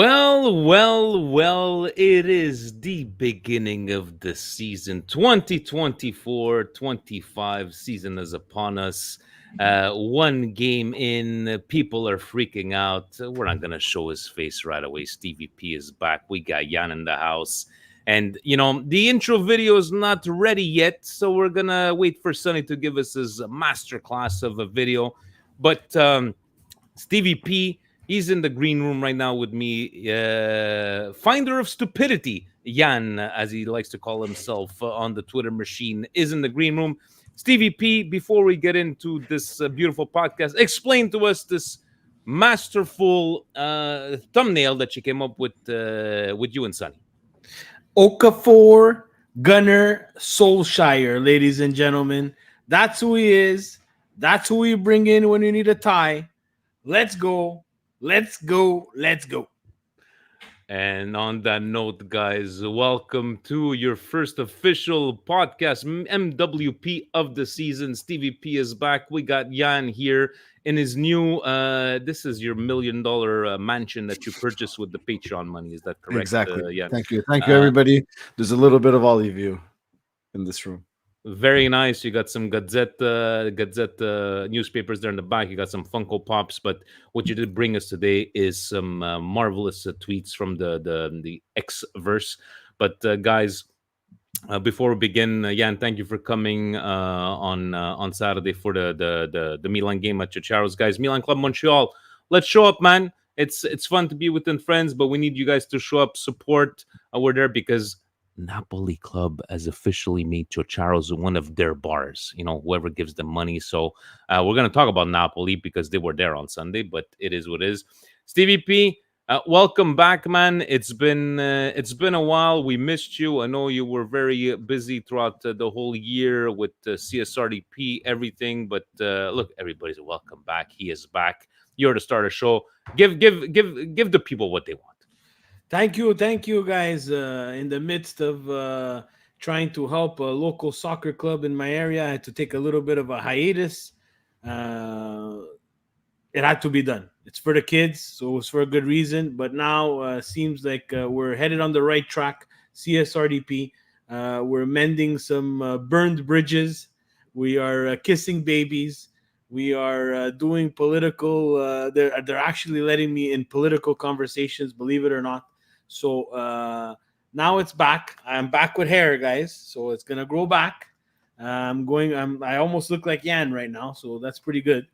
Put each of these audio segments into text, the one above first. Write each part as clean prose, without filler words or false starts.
Well, it is the beginning of the season. 2024-25 season is upon us. One game in, people are freaking out. We're not going to show his face right away. Stevie P is back. We got Yann in the house. And, the intro video is not ready yet, so we're going to wait for Sonny to give us his masterclass of a video. But Stevie P, he's in the green room right now with me. Finder of stupidity, Yann, as he likes to call himself on the Twitter machine, is in the green room. Stevie P, before we get into this beautiful podcast, explain to us this masterful thumbnail that you came up with you and Sonny. Okafor Gunnar Solskjaer, ladies and gentlemen. That's who he is. That's who we bring in when you need a tie. Let's go. Let's go. Let's go. And on that note, guys, welcome to your first official podcast, MWP of the season. Stevie P is back. We got Yann here in his new, this is your $1 million mansion that you purchased with the Patreon money. Is that correct? Exactly. Yann? Thank you, everybody. There's a little bit of all of you in this room. Very nice. You got some Gazette newspapers there in the back. You got some Funko Pops. But what you did bring us today is some marvelous tweets from the X-verse. But guys, before we begin, Yann, thank you for coming on Saturday for the Milan game at Ciaciaro's. Guys, Milan Club Montreal, let's show up, man. It's fun to be within friends, but we need you guys to show up, support. We're there because Napoli Club has officially made Ciaciaro's one of their bars. Whoever gives them money. So we're going to talk about Napoli because they were there on Sunday, but it is what it is. Stevie P, welcome back, man. It's been a while. We missed you. I know you were very busy throughout the whole year with CSRDP, everything. But look, everybody's welcome back. He is back. You're the start of the show. Give the people what they want. Thank you, guys. In the midst of trying to help a local soccer club in my area, I had to take a little bit of a hiatus. It had to be done. It's for the kids, so it was for a good reason. But now seems like we're headed on the right track. CSRDP, we're mending some burned bridges. We are kissing babies. We are doing political. They're actually letting me in political conversations, believe it or not. So now it's back. I'm back with hair, guys. So it's gonna grow back. I almost look like Yann right now, so that's pretty good.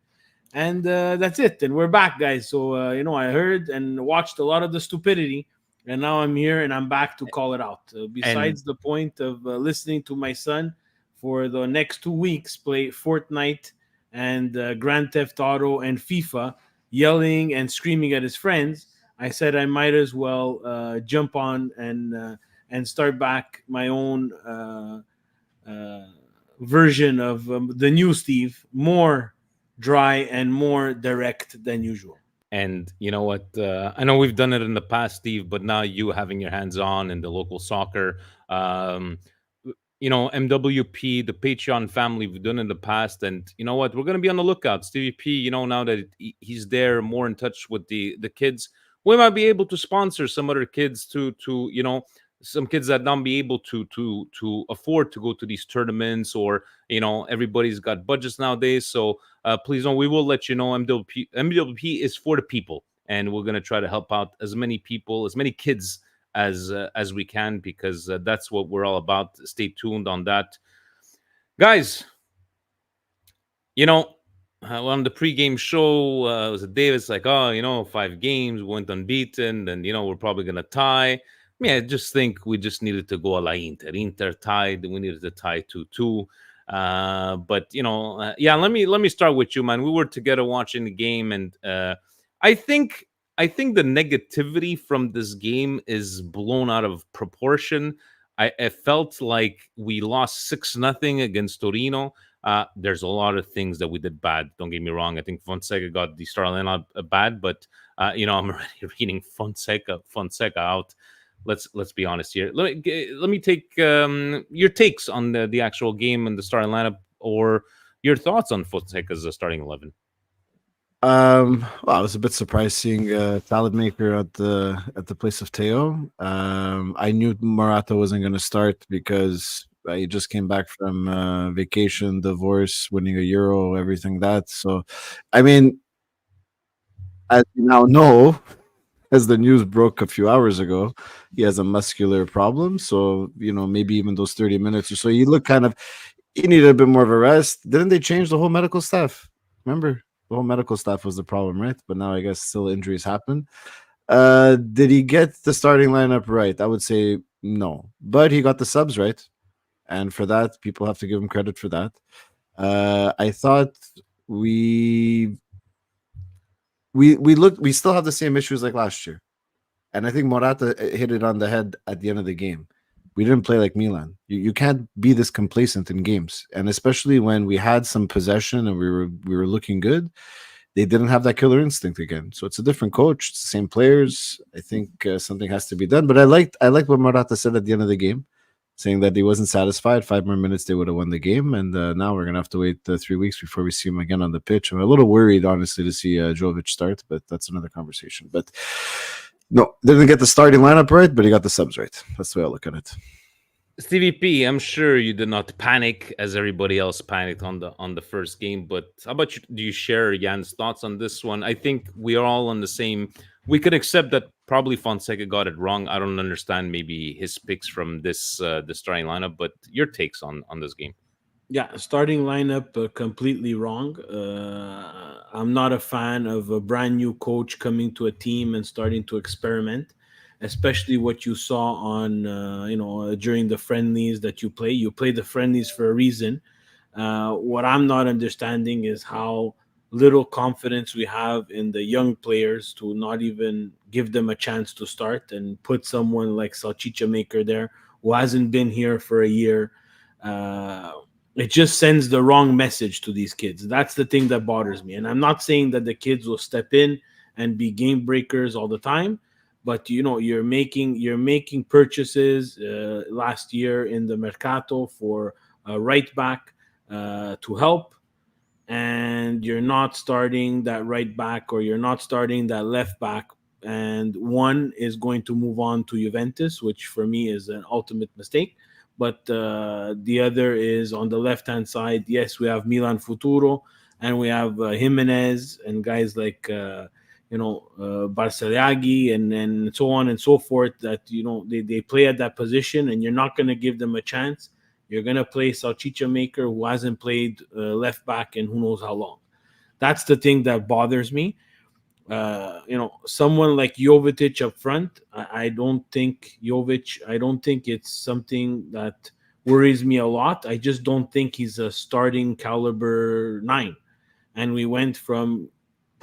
And that's it. And we're back, guys. So I heard and watched a lot of the stupidity, and now I'm here and I'm back to call it out. Besides the point of listening to my son for the next 2 weeks play Fortnite and Grand Theft Auto and FIFA, yelling and screaming at his friends, I said I might as well jump on and start back my own version of the new Steve, more dry and more direct than usual. And you know what? I know we've done it in the past, Steve, but now you having your hands on in the local soccer. MWP, the Patreon family, we've done in the past. And you know what? We're going to be on the lookout. Stevie P, now that he's there, more in touch with the kids, we might be able to sponsor some other kids to some kids that don't be able to afford to go to these tournaments, or everybody's got budgets nowadays. So please don't. We will let you know. MWP is for the people, and we're going to try to help out as many people, as many kids as we can, because that's what we're all about. Stay tuned on that, guys. On the pregame show, it was a Davis like, 5 games, went unbeaten, and we're probably gonna tie. I just think we just needed to go a la Inter. Inter tied, we needed to tie 2-2. But let me start with you, man. We were together watching the game, and I think the negativity from this game is blown out of proportion. I felt like we lost 6-0 against Torino. There's a lot of things that we did bad. Don't get me wrong. I think Fonseca got the starting out bad, but I'm already reading Fonseca out. Let's be honest here. Let me take your takes on the actual game and the starting lineup, or your thoughts on Fonseca's starting 11. Well, I was a bit surprised seeing salad maker at the place of Teo. I knew Morata wasn't going to start because he just came back from vacation, divorce, winning a Euro, everything that. So, I mean, as you now know, as the news broke a few hours ago, he has a muscular problem. So, maybe even those 30 minutes or so, he needed a bit more of a rest. Didn't they change the whole medical staff? Remember? The whole medical staff was the problem, right? But now I guess still injuries happen. Did he get the starting lineup right? I would say no. But he got the subs right. And for that, people have to give him credit for that. I thought we we still have the same issues like last year. And I think Morata hit it on the head at the end of the game. We didn't play like Milan. You can't be this complacent in games, and especially when we had some possession and we were looking good, they didn't have that killer instinct again. So it's a different coach, it's the same players. I think something has to be done. But I liked what Morata said at the end of the game, saying that he wasn't satisfied. 5 more minutes, they would have won the game, and now we're gonna have to wait 3 weeks before we see him again on the pitch. I'm a little worried, honestly, to see Jovic start, but that's another conversation. But no, didn't get the starting lineup right, but he got the subs right. That's the way I look at it. Stevie P, I'm sure you did not panic as everybody else panicked on the first game. But how about you? Do you share Jan's thoughts on this one? I think we are all on the same. We could accept that probably Fonseca got it wrong. I don't understand maybe his picks from this the starting lineup, but your takes on this game. Yeah, starting lineup completely wrong. I'm not a fan of a brand new coach coming to a team and starting to experiment, especially what you saw on during the friendlies that you play. You play the friendlies for a reason. What I'm not understanding is how little confidence we have in the young players to not even give them a chance to start and put someone like Salchicha Maker there who hasn't been here for a year. Uh, it just sends the wrong message to these kids. That's the thing that bothers me. And I'm not saying that the kids will step in and be game breakers all the time, but you're making purchases last year in the mercato for a right back to help, and you're not starting that right back or you're not starting that left back, and one is going to move on to Juventus, which for me is an ultimate mistake. But the other is on the left hand side. Yes, we have Milan Futuro, and we have Jimenez and guys like Barcelagi and so on and so forth, that they play at that position, and you're not going to give them a chance. You're going to play Salchicha Maker, who hasn't played left back in who knows how long. That's the thing that bothers me. Someone like Jovetic up front, I don't think Jovic, I don't think it's something that worries me a lot. I just don't think he's a starting caliber nine. And we went from,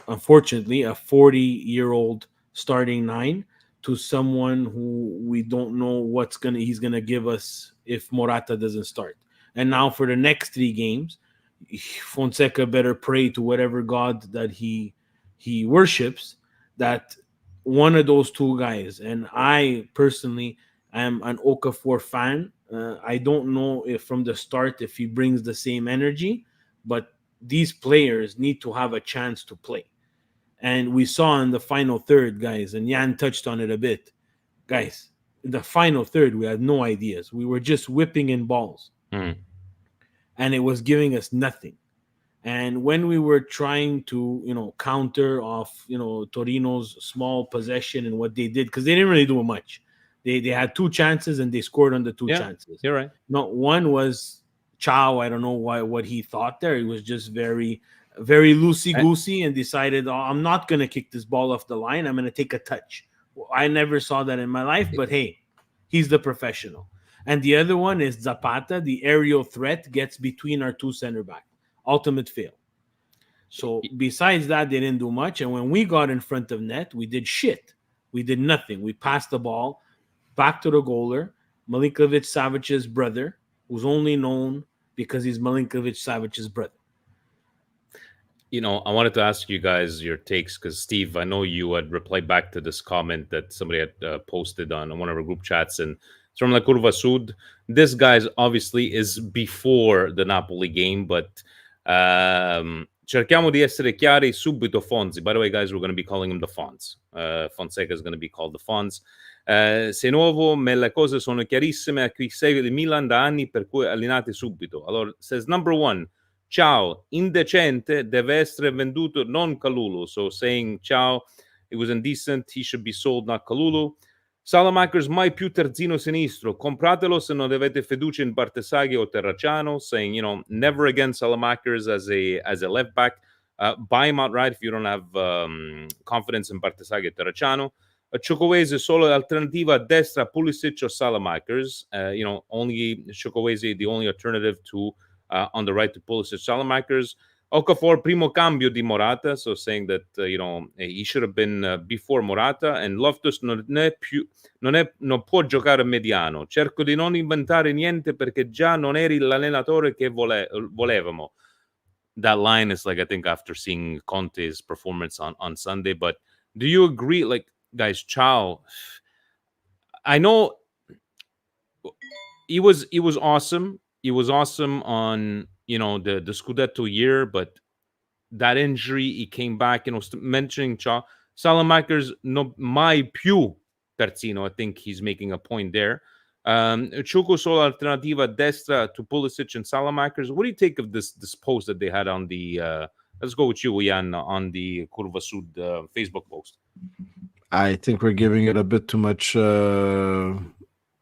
unfortunately, a 40-year-old starting nine to someone who we don't know he's gonna give us if Morata doesn't start. And now for the next 3 games, Fonseca better pray to whatever god that he worships, that one of those two guys. And I personally am an Okafor fan. I don't know if from the start if he brings the same energy, but these players need to have a chance to play. And we saw in the final third, guys, and Jan touched on it a bit. Guys, in the final third, we had no ideas. We were just whipping in balls, Mm. and it was giving us nothing. And when we were trying to, counter off, Torino's small possession and what they did, because they didn't really do much. They had 2 chances and they scored on the two Yeah, chances. you're right. No, one was Chow. I don't know what he thought there. He was just very, very loosey goosey and decided, oh, I'm not going to kick this ball off the line. I'm going to take a touch. Well, I never saw that in my life, but hey, he's the professional. And the other one is Zapata. The aerial threat gets between our two center back. Ultimate fail. So besides that, they didn't do much. And when we got in front of net, we did shit. We did nothing. We passed the ball back to the goaler, Milinkovic Savic's brother, who's only known because he's Milinkovic Savic's brother. I wanted to ask you guys your takes because Steve, I know you had replied back to this comment that somebody had posted on one of our group chats, and it's from La Curva Sud. This guy's obviously is before the Napoli game, but cerchiamo di essere chiari subito. Fonzi, by the way, guys, we're going to be calling him the Fonz. Fonseca is going to be called the Fonz. Sei nuovo, ma le cose sono chiarissime a chi segue il Milan da anni, per cui allenate subito. Allora, says number one, ciao, indecente, deve essere venduto, non Kalulu. So saying ciao, it was indecent, he should be sold, not Kalulu. Salamakers mai più terzino sinistro, compratelo se non avete fiducia in Bartesaghi o Terracciano, saying, never again Salamakers as a left back. Buy him outright if you don't have confidence in Bartesaghi or Terracciano. Chukwueze solo alternativa a destra, Pulisic or Salamakers. Only Chukwueze the only alternative to on the right to Pulisic, Salamakers. Okafor primo cambio di Morata, so saying that he should have been before Morata, and Loftus non può giocare mediano. Cerco di non inventare niente perché già non eri l'allenatore che volevamo. That line is like, I think, after seeing Conte's performance on Sunday. But do you agree, like, guys, ciao, I know he was awesome. He was awesome on the Scudetto year, but that injury, he came back. Mentioning ciao, Salamakers no mai più terzino. I think he's making a point there. Chuku solo alternativa destra to Pulisic and Salamakers. What do you take of this post that they had on the? Let's go with you, Yann, on the Curva Sud Facebook post. I think we're giving it a bit too much.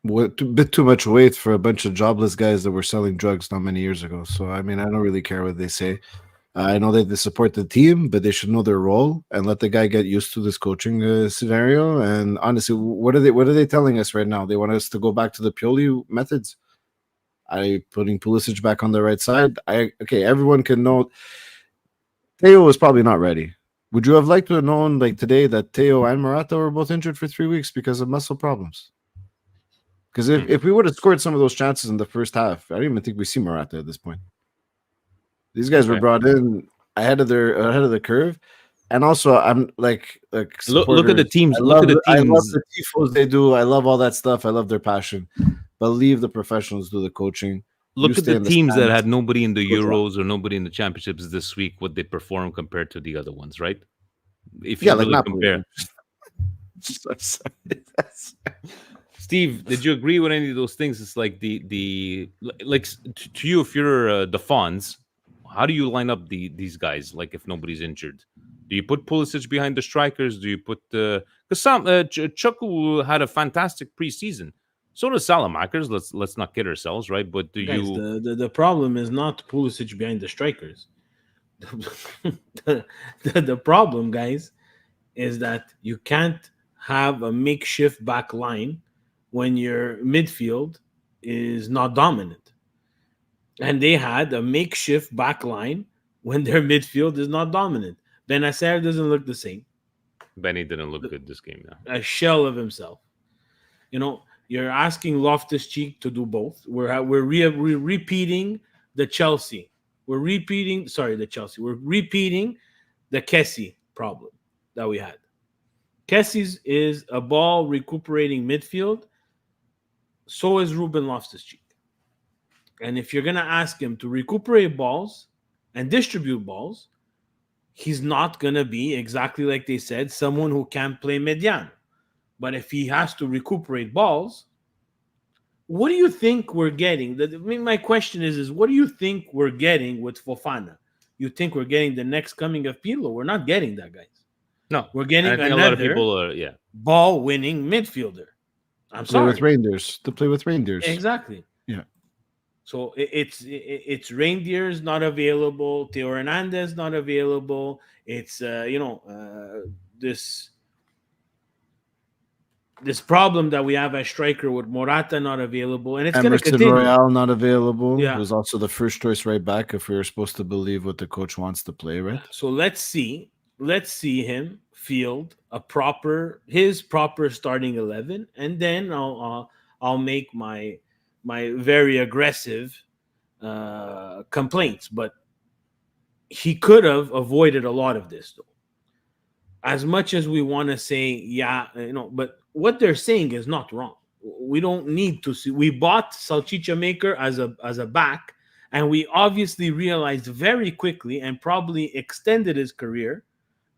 Bit too much weight for a bunch of jobless guys that were selling drugs not many years ago. So I mean, I don't really care what they say. I know that they support the team, but they should know their role and let the guy get used to this coaching scenario. And honestly, what are they telling us right now? They want us to go back to the Pioli methods. Putting Pulisic back on the right side. Everyone can know Theo was probably not ready. Would you have liked to have known, like today, that Theo and Morata were both injured for 3 weeks because of muscle problems? Because if we would have scored some of those chances in the first half, I don't even think we see Morata at this point. These guys were brought in ahead of the curve, and also I'm like look at the teams. I love the tifos they do. I love all that stuff. I love their passion, but leave the professionals do the coaching. Look at the teams that had nobody in the Euros or nobody in the championships this week. What they perform compared to the other ones, right? If you really compare. Steve, did you agree with any of those things? It's like to you, if you're the Fonz, how do you line up these guys? Like if nobody's injured, do you put Pulisic behind the strikers? Do you put because Chuku had a fantastic preseason. So does Salamakers. Let's not kid ourselves, right? But the problem is not Pulisic behind the strikers. The problem, guys, is that you can't have a makeshift back line when your midfield is not dominant. And they had a makeshift back line when their midfield is not dominant. Benacer doesn't look the same. Benny didn't look good this game now. A shell of himself. You're asking Loftus-Cheek to do both. We're repeating the Chelsea. We're repeating the Kessie problem that we had. Kessie's is a ball recuperating midfield. So is Ruben Loftus-Cheek. And if you're going to ask him to recuperate balls and distribute balls, he's not going to be, exactly like they said, someone who can play mediano. But if he has to recuperate balls, what do you think we're getting? My question is what do you think we're getting with Fofana? You think we're getting the next coming of Pirlo? We're not getting that, guys. No. We're getting another a lot of people ball-winning midfielder. I'm sorry. To play with Reindeers. Exactly. Yeah. So it's Reindeers not available. Theo Hernandez not available. It's this problem that we have as striker with Morata not available, and it's going to continue. Royale not available. Yeah. It was also the first choice right back if we were supposed to believe what the coach wants to play, right? So let's see him field his proper starting 11, and then I'll make my very aggressive complaints. But he could have avoided a lot of this, though. As much as we want to say, but what they're saying is not wrong. We don't need to see. We bought Salchicha Maker as a back, And we obviously realized very quickly and probably extended his career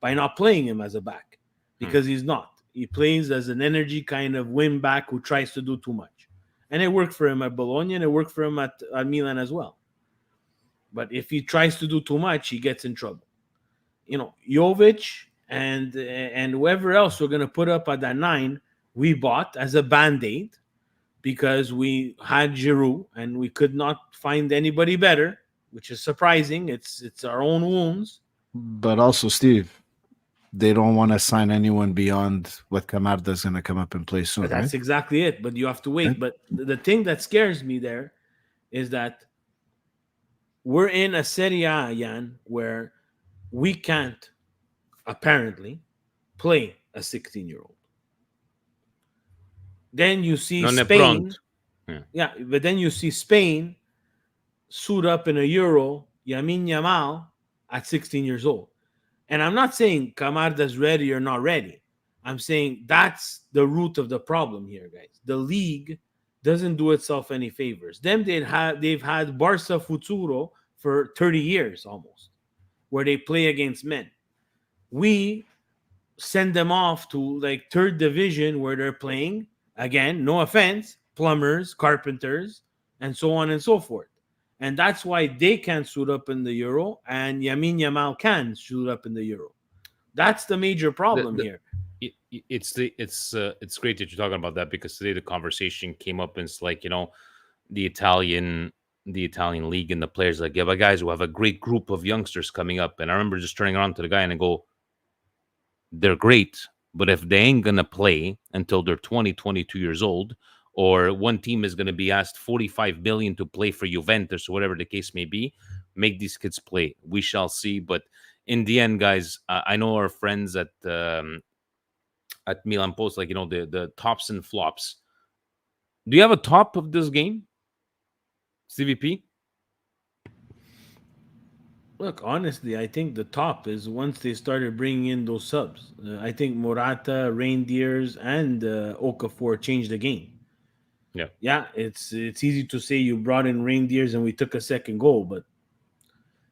by not playing him as a back, because he's not. He plays as an energy kind of wing back who tries to do too much. And it worked for him at Bologna, and it worked for him at Milan as well. But if he tries to do too much, he gets in trouble. Jovic and whoever else we're going to put up at that 9, we bought as a Band-Aid because we had Giroud and we could not find anybody better, which is surprising. It's our own wounds. But also, Steve, they don't want to sign anyone beyond what Camarda is going to come up and play soon. But that's right? exactly it. But you have to wait. Right. But the thing that scares me there is that we're in a Serie A, Yann, where we can't apparently play a 16-year-old. Then you see Non è Spain. pronto. Yeah, but then you see Spain suit up in a Euro, Lamine Yamal at 16 years old. And I'm not saying Camarda's ready or not ready. I'm saying that's the root of the problem here, guys. The league doesn't do itself any favors. They've had Barça Futuro for 30 years almost, where they play against men. We send them off to like third division where they're playing, again, no offense, plumbers, carpenters, and so on and so forth. And that's why they can't suit up in the Euro, and Lamine Yamal can suit up in the Euro. That's the major problem here. It's great that you're talking about that, because today the conversation came up, and it's like, the Italian league and the players, like, yeah, but guys, who have a great group of youngsters coming up. And I remember just turning around to the guy and I go, they're great, but if they ain't gonna play until they're 20, 22 years old, or one team is gonna be asked 45 billion to play for Juventus or whatever the case may be, make these kids play. We shall see. But in the end, guys, I know our friends at Milan Post, like, the tops and flops. Do you have a top of this game, Stevie P? Look, honestly, I think the top is once they started bringing in those subs. I think Morata, Reindeers, and Okafor changed the game. Yeah, it's easy to say you brought in Reindeers and we took a second goal, but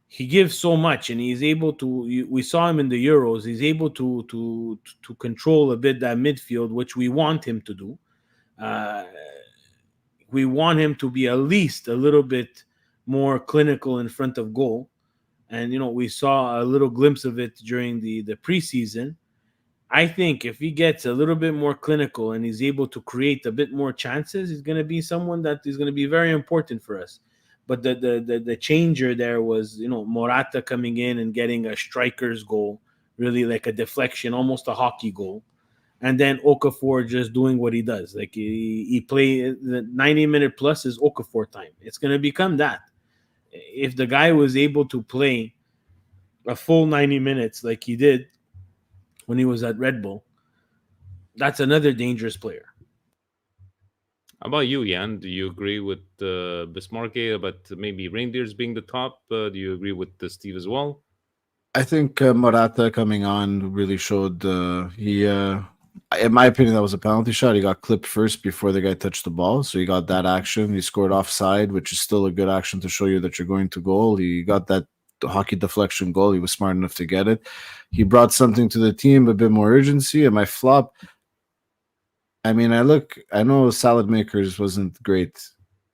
he gives so much, and he's able to. We saw him in the Euros. He's able to control a bit that midfield, which we want him to do. We want him to be at least a little bit more clinical in front of goal. And, we saw a little glimpse of it during the preseason. I think if he gets a little bit more clinical and he's able to create a bit more chances, he's going to be someone that is going to be very important for us. But the changer there was, Morata coming in and getting a striker's goal, really like a deflection, almost a hockey goal. And then Okafor just doing what he does. Like he play the 90-minute plus is Okafor time. It's going to become that. If the guy was able to play a full 90 minutes like he did when he was at Red Bull, that's another dangerous player. How about you, Yann? Do you agree with Bismarck about maybe Reindeers being the top? Do you agree with Steve as well? I think Morata coming on really showed in my opinion, that was a penalty shot. He got clipped first before the guy touched the ball. So he got that action. He scored offside, which is still a good action to show you that you're going to goal. He got that hockey deflection goal. He was smart enough to get it. He brought something to the team, a bit more urgency. And my flop, I know Salad Makers wasn't great.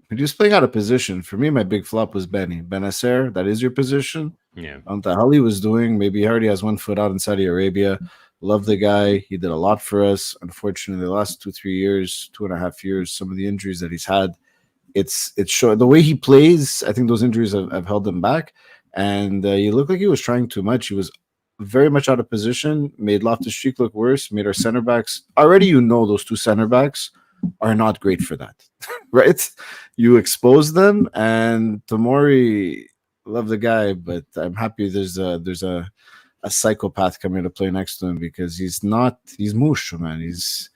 But he was playing out of position. For me, my big flop was Benacer. That is your position. Yeah. I don't know what the hell he was doing. Maybe he already has one foot out in Saudi Arabia. Love the guy. He did a lot for us. Unfortunately, the last 2-3 years, 2.5 years, some of the injuries that he's had, it's short. The way he plays, I think those injuries have held him back. And he looked like he was trying too much. He was very much out of position, made Loftus-Cheek look worse, made our center backs. Already, those two center backs are not great for that, right? You expose them, and Tomori, love the guy, but I'm happy there's a psychopath coming to play next to him, because he's moosh, man. He's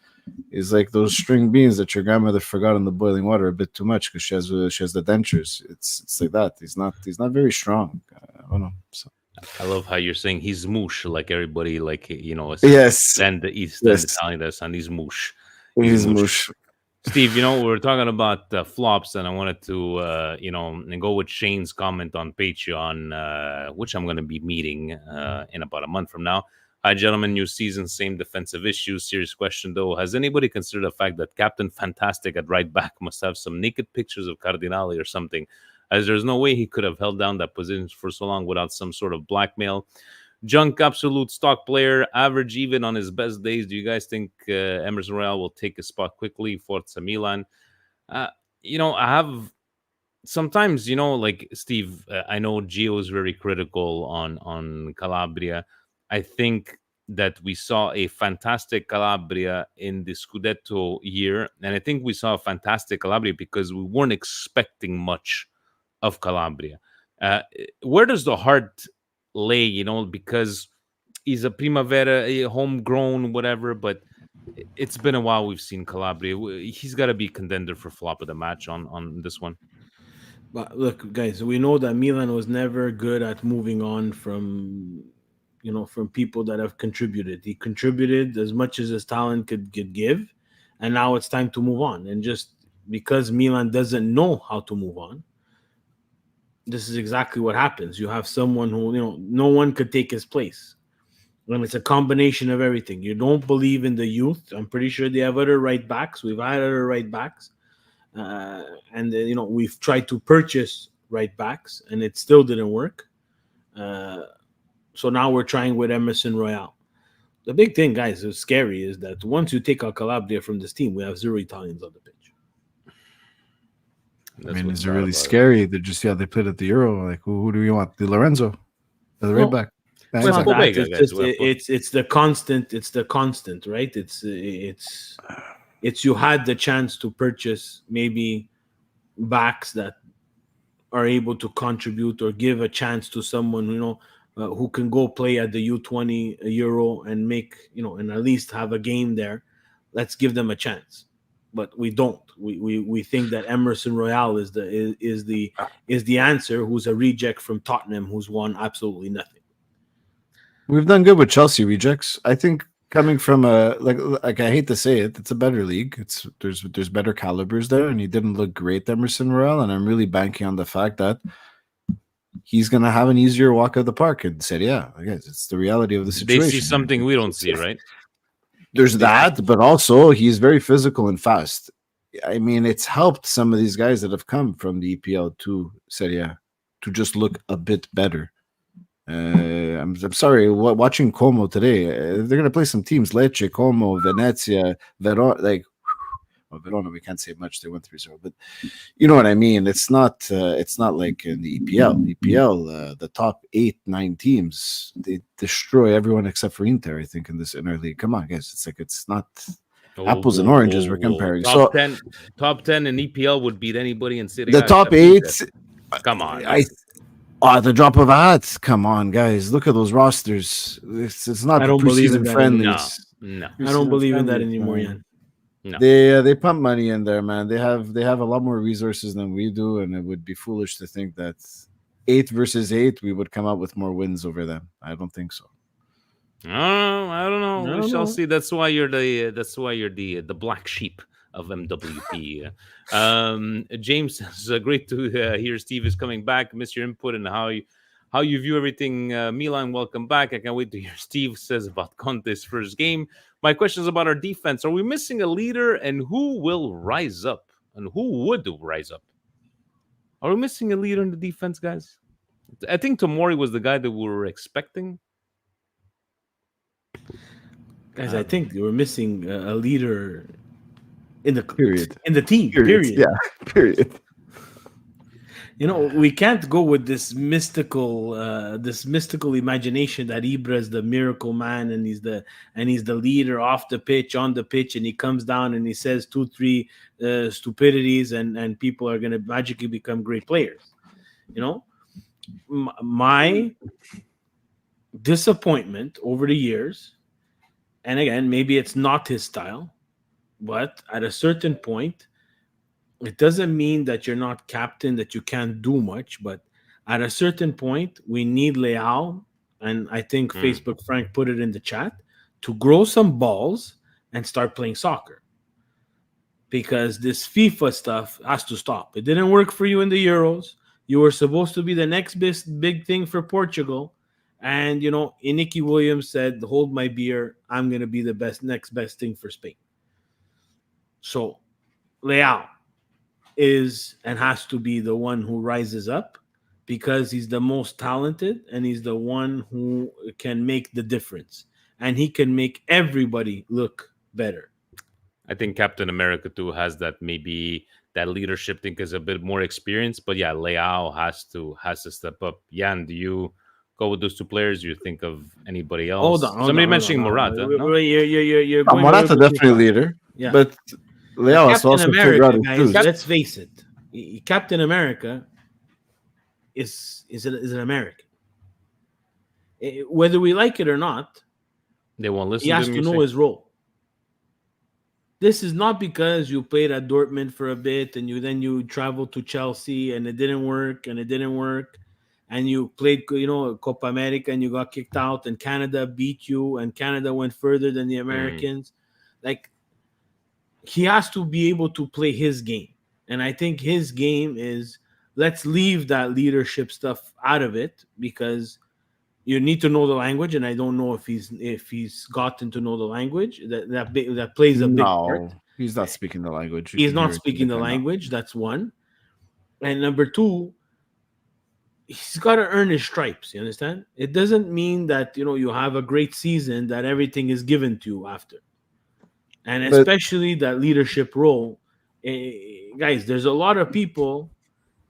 like those string beans that your grandmother forgot in the boiling water a bit too much because she has the dentures. It's like that. He's not very strong. I don't know. So. I love how you're saying he's moosh, like everybody, like yes, and the East yes. and Italian, that's on he's moosh. He's moosh. Steve, we're talking about flops, and I wanted to, and go with Shane's comment on Patreon, which I'm going to be meeting in about a month from now. Hi, gentlemen. New season, same defensive issues. Serious question, though. Has anybody considered the fact that Captain Fantastic at right back must have some naked pictures of Cardinale or something, as there's no way he could have held down that position for so long without some sort of blackmail? Junk, absolute stock player, average even on his best days. Do you guys think Emerson Royale will take a spot quickly? Forza Milan. I have sometimes, like Steve, I know Gio is very critical on Calabria. I think that we saw a fantastic Calabria in the Scudetto year, and I think we saw a fantastic Calabria because we weren't expecting much of Calabria. Where does the heart lay? Because he's a Primavera, a homegrown, whatever, but it's been a while we've seen Calabria. He's got to be contender for flop of the match on this one. But look, guys, we know that Milan was never good at moving on from from people that have contributed. He contributed as much as his talent could give, and now it's time to move on. And just because Milan doesn't know how to move on, this is exactly what happens. You have someone who, no one could take his place. And it's a combination of everything. You don't believe in the youth. I'm pretty sure they have other right backs. We've had other right backs. And we've tried to purchase right backs, and it still didn't work. So now we're trying with Emerson Royale. The big thing, guys, is scary, is that once you take out Calabria from this team, we have 0 Italians on the pitch. Is it really scary? They're just they played at the Euro. Like who do you want? Di Lorenzo, the right back. It's the constant. It's the constant, right? It's you had the chance to purchase maybe backs that are able to contribute or give a chance to someone who can go play at the U20 Euro and make and at least have a game there. Let's give them a chance. But we don't. We think that Emerson Royale is the answer. Who's a reject from Tottenham, who's won absolutely nothing. We've done good with Chelsea rejects. I think coming from like I hate to say it, it's a better league. There's better calibers there, and he didn't look great, Emerson Royale. And I'm really banking on the fact that he's gonna have an easier walk of the park in Serie A. I guess it's the reality of the situation. They see something we don't see, right? There's that, but also he's very physical and fast. I mean, it's helped some of these guys that have come from the EPL to Serie A to just look a bit better. I'm sorry, watching Como today, they're going to play some teams, Lecce, Como, Venezia, Verona, Verona, we can't say much. They went 3-0, but you know what I mean. It's not like in the EPL. EPL, the top 8-9 teams, they destroy everyone except for Inter. I think in our league. Come on, guys. It's not apples and oranges we're comparing. Top 10 in EPL would beat anybody in Serie A. The top 8. Come on. At the drop of a hat. Come on, guys. Look at those rosters. It's not the preseason friendlies. No. I don't believe in that anymore, Yann. No. They pump money in there, man. They have a lot more resources than we do, and it would be foolish to think that 8 versus 8 we would come out with more wins over them. I don't think so. I don't know. We shall see. That's why you're the black sheep of MWP. James says, great to hear Steve is coming back. Miss your input and how you view everything. Milan, welcome back. I can't wait to hear Steve says about Conte's first game. My question is about our defense. Are we missing a leader, and who will rise up? And who would rise up? Are we missing a leader in the defense, guys? I think Tomori was the guy that we were expecting. Guys, I think we're missing a leader in the period in the team. Period. Yeah. Period. We can't go with this mystical imagination that Ibra is the miracle man and he's the leader off the pitch, on the pitch, and he comes down and he says 2-3 stupidities and people are going to magically become great players. My disappointment over the years, and again, maybe it's not his style, but at a certain point, it doesn't mean that you're not captain, that you can't do much, but at a certain point, we need Leao, and I think Facebook Frank put it in the chat, to grow some balls and start playing soccer. because this FIFA stuff has to stop. It didn't work for you in the Euros. You were supposed to be the next best big thing for Portugal. And, Iniki Williams said, hold my beer. I'm going to be the next best thing for Spain. So, Leao is and has to be the one who rises up because he's the most talented and he's the one who can make the difference. And he can make everybody look better. I think Captain America too has that, maybe that leadership thing is a bit more experience. But yeah, Leao has to step up. Yann, do you go with those two players? Do you think of anybody else? Somebody mentioning Morata. No? You're going Morata definitely leader. Yeah. But Leao has to also figure out his shoes. Let's face it. Captain America is an American. Whether we like it or not, they won't listen. He has to know his role. This is not because you played at Dortmund for a bit and then you traveled to Chelsea and it didn't work and you played Copa America and you got kicked out and Canada beat you and Canada went further than the Americans. Like, he has to be able to play his game. And I think his game is, let's leave that leadership stuff out of it, because you need to know the language, and I don't know if he's gotten to know the language. That plays a big part. He's not speaking the language. He's not speaking the language. That's one. And number two, he's got to earn his stripes. You understand? It doesn't mean that you have a great season that everything is given to you after. And especially that leadership role, guys. There's a lot of people.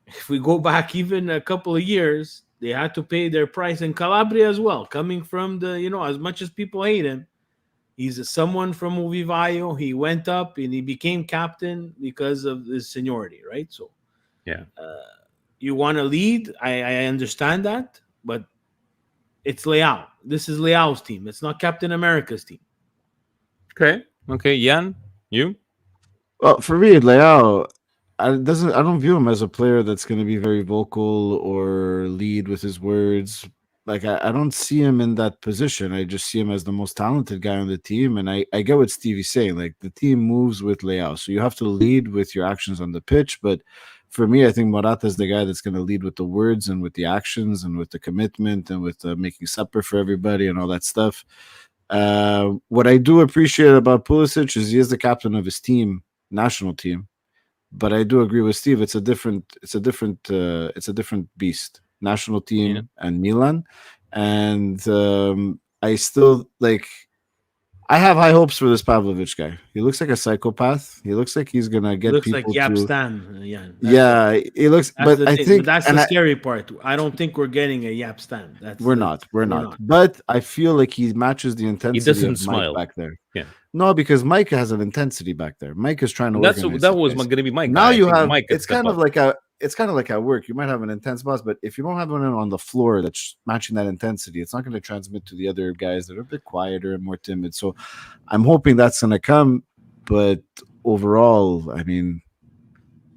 If we go back even a couple of years, they had to pay their price in Calabria as well. Coming from as much as people hate him, he's someone from Uvivaio. He went up and he became captain because of his seniority, right? So, yeah, you want to lead. I understand that, but it's Leao. This is Leao's team. It's not Captain America's team. Okay, Yann, you? Well, for me, Leao, I don't view him as a player that's going to be very vocal or lead with his words. Like, I don't see him in that position. I just see him as the most talented guy on the team. And I get what Stevie's saying. Like, the team moves with Leao. So you have to lead with your actions on the pitch. But for me, I think Morata is the guy that's going to lead with the words and with the actions and with the commitment and with making supper for everybody and all that stuff. What I do appreciate about Pulisic is he is the captain of his team, national team. But I do agree with Steve. It's a different beast. National team and Milan, and I still I have high hopes for this Pavlovic guy. He looks like a psychopath. He looks like he's gonna get people. Looks like Yap Stan. Yeah, he looks. But I think that's the scary part. I don't think we're getting a Yap Stan. We're not. But I feel like he matches the intensity. He doesn't of smile Mike back there. Yeah. No, because Mike has an intensity back there. Mike is trying to. That was going to be Mike. Now you have. It's kind of like at work. You might have an intense boss, but if you don't have one on the floor that's matching that intensity, it's not going to transmit to the other guys that are a bit quieter and more timid. So, I'm hoping that's going to come. But overall, I mean,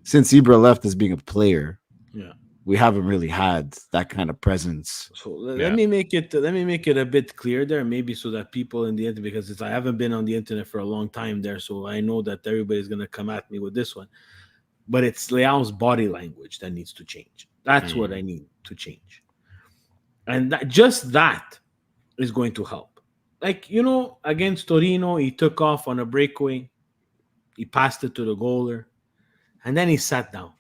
since Ibra left as being a player, we haven't really had that kind of presence. So let me make it a bit clear there, maybe so that people in the internet, because I haven't been on the internet for a long time there, so I know that everybody's going to come at me with this one. But it's Leao's body language that needs to change. That's what I need to change. And that is going to help. Like, against Torino, he took off on a breakaway. He passed it to the goaler. And then he sat down.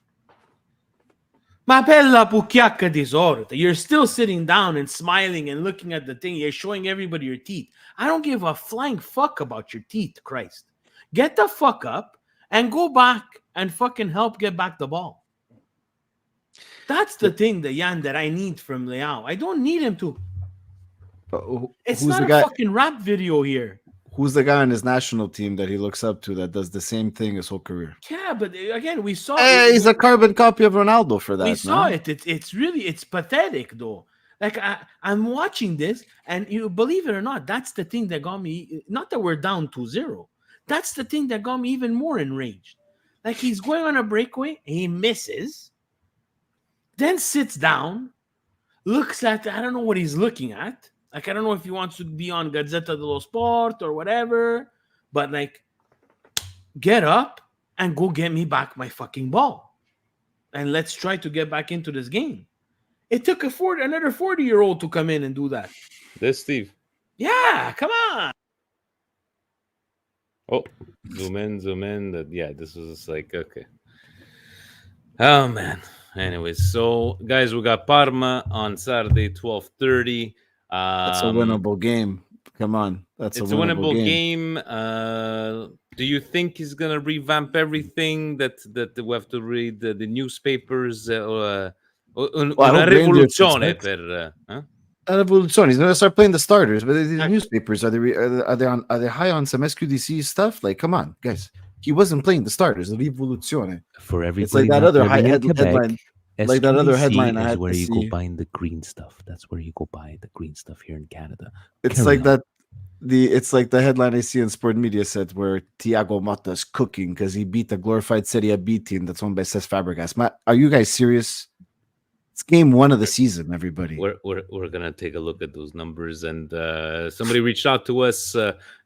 Ma bella pucchiacca di sorta. You're still sitting down and smiling and looking at the thing. You're showing everybody your teeth. I don't give a flying fuck about your teeth, Christ. Get the fuck up and go back and fucking help get back the ball. That's the thing, Yann, that I need from Leao. I don't need him to. It's not a fucking rap video here. Who's the guy on his national team that he looks up to that does the same thing his whole career? Yeah, but again, we saw. Hey, he's a carbon copy of Ronaldo for that. We saw it. It's pathetic, though. Like, I'm watching this, and you believe it or not, that's the thing that got me. Not that we're down 2-0. That's the thing that got me even more enraged. Like, he's going on a breakaway, he misses, then sits down, looks at, I don't know what he's looking at. Like, I don't know if he wants to be on Gazzetta dello Sport or whatever, but, like, get up and go get me back my fucking ball. And let's try to get back into this game. It took another 40-year-old to come in and do that. This Steve. Yeah, come on. Oh, zoom in. Yeah, this was like, okay. Oh, man. Anyways, so, guys, we got Parma on Saturday, 12:30. That's a winnable game. Come on. It's a winnable game. Do you think he's going to revamp everything that we have to read the newspapers? Una rivoluzione per... Revoluzione. He's going to start playing the starters, but the newspapers, are they high on some SQDC stuff? Like, come on, guys. He wasn't playing the starters. Rivoluzione. For everybody, it's like that other headline. Like that other headline I had where to you see. go buying the green stuff. That's where you go buy the green stuff here in Canada. It's like that. It's like the headline I see in Sport Media said where Thiago Motta's cooking because he beat the glorified Serie B team that's owned by Cesc Fabregas. Are you guys serious? It's game 1 of the season, everybody. We're gonna take a look at those numbers, and somebody reached out to us.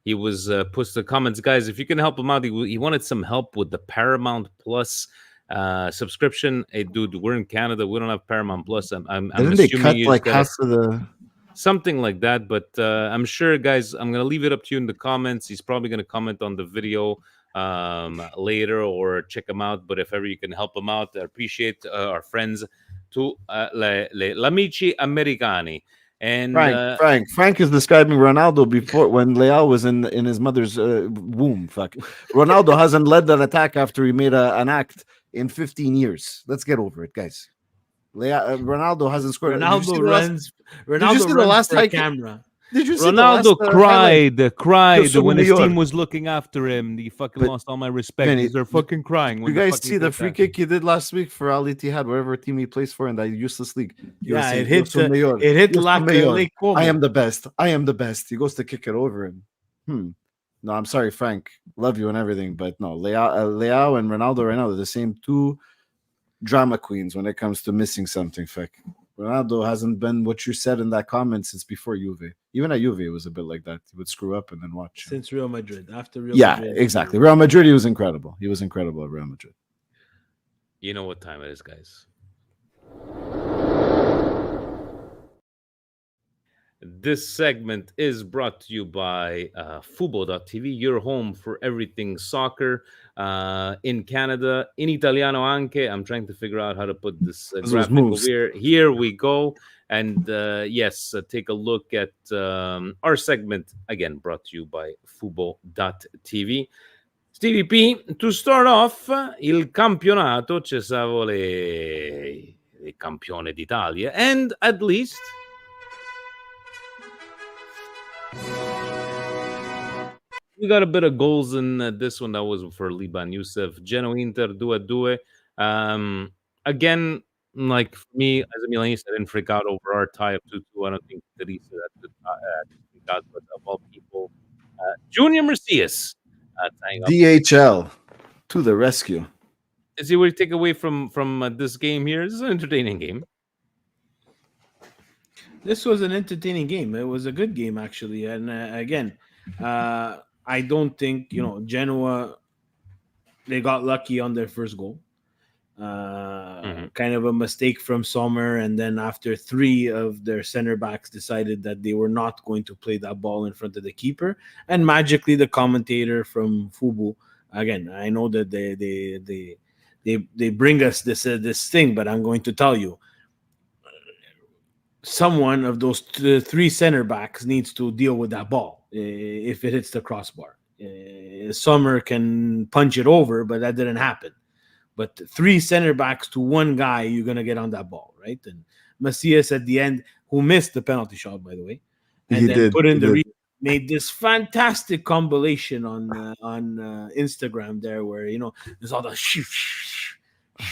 He was posted the comments, guys. If you can help him out, he wanted some help with the Paramount Plus subscription. Hey, dude, we're in Canada. We don't have Paramount Plus. I'm Didn't they cut like half of the something like that? But I'm sure, guys. I'm gonna leave it up to you in the comments. He's probably gonna comment on the video later or check him out. But if ever you can help him out, I appreciate our friends. To l'amici americani. And Frank is describing Ronaldo before when Leao was in his mother's womb. Fuck, Ronaldo hasn't led an attack after he made an act in 15 years. Let's get over it, guys. Ronaldo hasn't scored. Ronaldo runs for the camera. Did you see Ronaldo cried when his team was looking after him. He fucking lost all my respect. They're fucking crying. You guys see the free kick he did last week for Al Ittihad, whatever team he plays for in that useless league? It hit Lake Como. I am the best. He goes to kick it over him. No, I'm sorry, Frank. Love you and everything, but no, Leao and Ronaldo right now, they're the same two drama queens when it comes to missing something, Fuck. Ronaldo hasn't been what you said in that comment since before Juve. Even at Juve, it was a bit like that. He would screw up and then watch. Since Real Madrid. After Real Madrid. Yeah, exactly. Real Madrid, he was incredible. He was incredible at Real Madrid. You know what time it is, guys. This segment is brought to you by Fubo.tv, your home for everything soccer in Canada, in Italiano anche. I'm trying to figure out how to put this graphical here. Here we go. And yes, take a look at our segment, again, brought to you by Fubo.tv. Stevie P, to start off, il campionato, ci stavo le campione d'Italia, and at least... we got a bit of goals in this one. That was for Liban Youssef. Genoa-Inter 2-2. Again, like for me, as a Milanese, I didn't freak out over our tie of 2-2. I don't think Teresa freak out, but of all people, Junior Messias tying up. DHL to the rescue. Is he what you take away from this game here? This is an entertaining game. This was an entertaining game. It was a good game, actually. And again, I don't think, Genoa, they got lucky on their first goal. Kind of a mistake from Sommer. And then after 3 of their center backs decided that they were not going to play that ball in front of the keeper. And magically, the commentator from Fubo, again, I know that they bring us this thing, but I'm going to tell you, someone of those 3 center backs needs to deal with that ball if it hits the crossbar. Sommer can punch it over, but that didn't happen. But 3 center backs to 1 guy, you're going to get on that ball, right? And Macias at the end, who missed the penalty shot, by the way, and made this fantastic compilation on Instagram there where, there's all the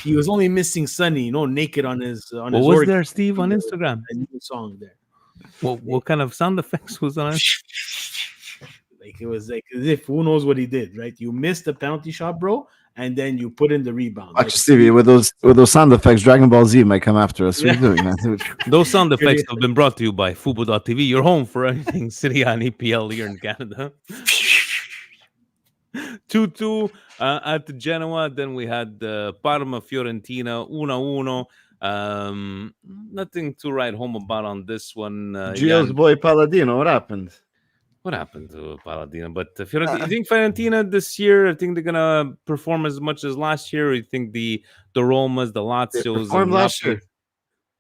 he was only missing Sonny, naked on his what was there, Steve, on Instagram? A new song there. What kind of sound effects was on it? Like it was like as if who knows what he did, right? You missed the penalty shot, bro, and then you put in the rebound. Watch, Stevie, with those sound effects, Dragon Ball Z might come after us. What are you doing, man? Those sound effects have been brought to you by Fubo.tv, your home for anything Serie A and EPL here in Canada. 2-2 at Genoa. Then we had Parma Fiorentina 1-1. Nothing to write home about on this one. Gio's Jan, boy Paladino, what happened? what happened to Paladino? But Fiorentina, you think Fiorentina this year? I think they're gonna perform as much as last year. Or you think the Romas, the They Lazios, performed and last Napoli? year.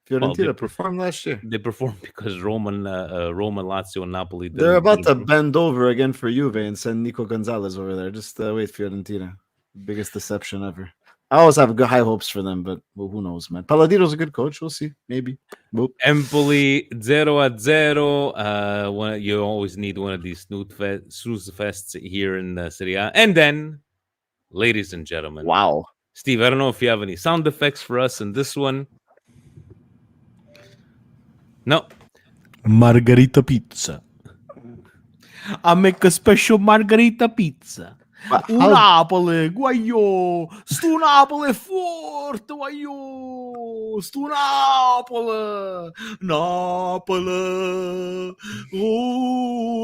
Fiorentina performed last year. They performed because Roma, Lazio, and Napoli They're didn't. about to bend over again for Juve and send Nico Gonzalez over there. Just wait, Fiorentina. Biggest deception ever. I always have good high hopes for them, but well, who knows, man. Paladino's a good coach. We'll see. Maybe. Whoop. Empoli 0-0. You always need one of these snooze fests here in the Serie A. And then, ladies and gentlemen, Wow. Steve, I don't know if you have any sound effects for us in this one. No. Margarita pizza. I make a special margarita pizza. Napoli, guaio, stu Napoli forte, guaio, stu Napoli, Napoli,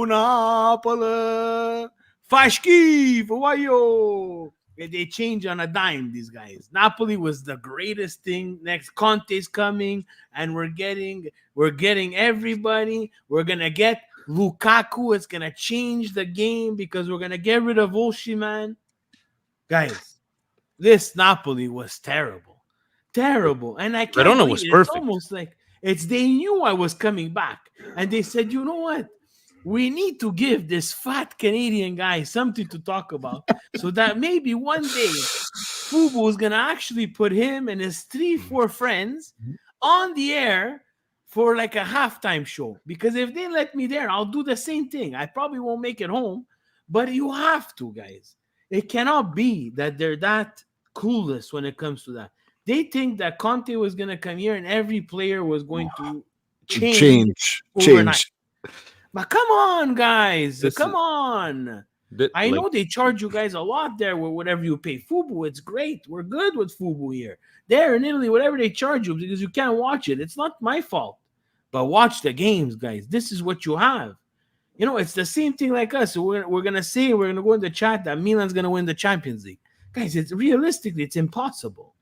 Napoli, faz schifo, guaio. They change on a dime, these guys. Napoli was the greatest thing. Next, Conte's coming, and we're getting everybody. We're gonna get Lukaku. It's gonna change the game because we're gonna get rid of Osimhen. Guys, this Napoli was terrible, and I can't Verona believe was it. perfect. It's almost like they knew I was coming back, and they said, "You know what? We need to give this fat Canadian guy something to talk about, so that maybe one day Fubu is gonna actually put him and his 3-4 friends on the air." For like a halftime show, because if they let me there, I'll do the same thing. I probably won't make it home, but you have to, guys. It cannot be that they're that clueless when it comes to that. They think that Conte was going to come here and every player was going to change overnight. But come on, guys. Come on. I know they charge you guys a lot there with whatever you pay. Fubu, it's great. We're good with Fubu here. There in Italy, whatever they charge you because you can't watch it. It's not my fault. But watch the games, guys. This is what you have. You know, it's the same thing like us. So we're going to go in the chat that Milan's going to win the Champions League. Guys, it's realistically, it's impossible.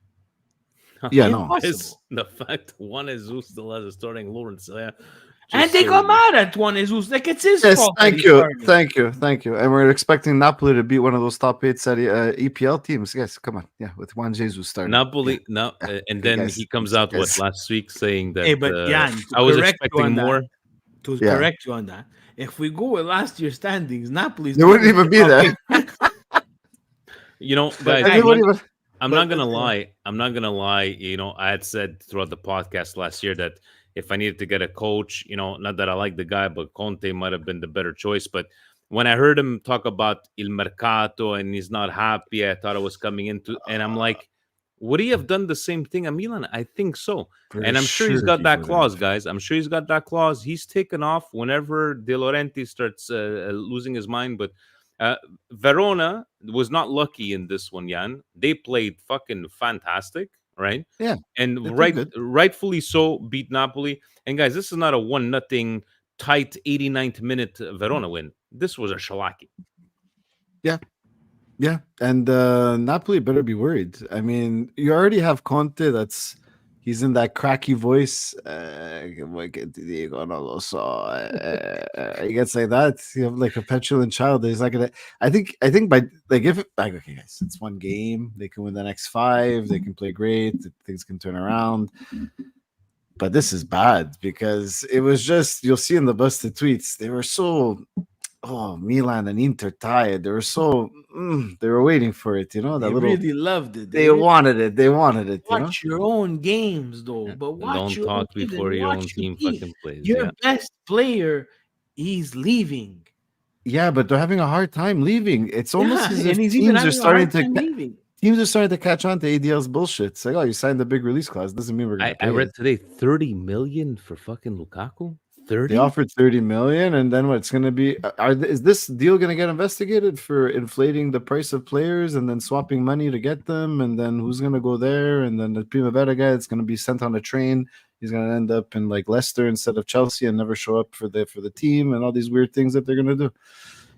Yeah, impossible. The fact Juan Jesus still has a starting Lawrence there. And they got mad at Juan Jesus. Like, it's his fault. Thank you. And we're expecting Napoli to beat one of those top 8 EPL teams. Yes, come on. Yeah, with Juan Jesus starting. Napoli, and then he comes out last week saying that. Hey, but Yann, I was expecting more. To correct you on that, if we go with last year's standings, Napoli's they wouldn't even be there. You know, guys, I'm not gonna lie. You know, I had said throughout the podcast last year that if I needed to get a coach, you know, not that I like the guy, but Conte might have been the better choice. But when I heard him talk about Il Mercato and he's not happy, I thought I was coming into, and I'm like, would he have done the same thing at Milan? I think so. And I'm sure he's got that clause, guys. I'm sure he's got that clause. He's taken off whenever De Laurentiis starts losing his mind. But Verona was not lucky in this one, Jan. They played fucking fantastic. Right? Yeah. And rightfully so, beat Napoli. And guys, this is not a 1-0 tight 89th minute Verona win. This was a shellacking. Yeah. Yeah. And Napoli better be worried. I mean, you already have Conte he's in that cracky voice. He gets like that. You have like a petulant child. He's not gonna. I think by okay, guys, it's one game. They can win the next 5. They can play great. Things can turn around. But this is bad because it was just, you'll see in the busted tweets, they were so. Oh, Milan and Inter tied. They were so they were waiting for it, you know. They really loved it. They wanted it. They wanted it. Watch your own games, though. But watch don't talk before your own team fucking plays. Your best player, he's leaving. Yeah, but they're having a hard time leaving. It's almost as if teams are starting to catch on to ADL's bullshit. It's like, oh, you signed the big release clause. Doesn't mean we're going to pay. I read today 30 million for fucking Lukaku. 30? They offered 30 million, and then what's going to be? Is this deal going to get investigated for inflating the price of players and then swapping money to get them? And then who's going to go there? And then the Primavera guy that's going to be sent on a train. He's going to end up in like Leicester instead of Chelsea and never show up for the team, and all these weird things that they're going to do.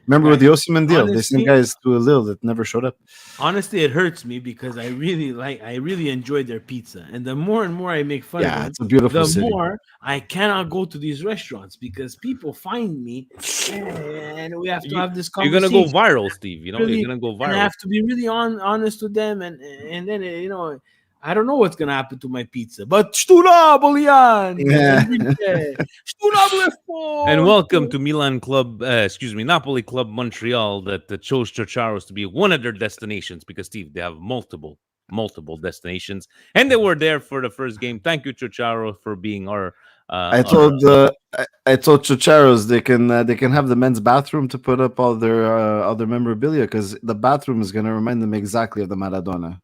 Remember with Guys, the Osimhen deal, they sent honestly, guys to a Lille that never showed up. honestly, it hurts me because I really enjoy their pizza, and the more and more I make fun of Yeah, them, it's a beautiful the city. more I cannot go to these restaurants because people find me, and we have to have this You're gonna go conversation. viral, Steve. You're Really, gonna go and I viral. have to be really honest with them, and then I don't know what's gonna happen to my pizza, but Stunaboli yan, Yeah. Enrique, Stunaboli And welcome forte. to Napoli Club Montreal that chose Chocharos to be one of their destinations because, Steve, they have multiple destinations, and they were there for the first game. Thank you, Chocharo, for being our. I told I told Chocharos they can have the men's bathroom to put up all their memorabilia because the bathroom is going to remind them exactly of the Maradona.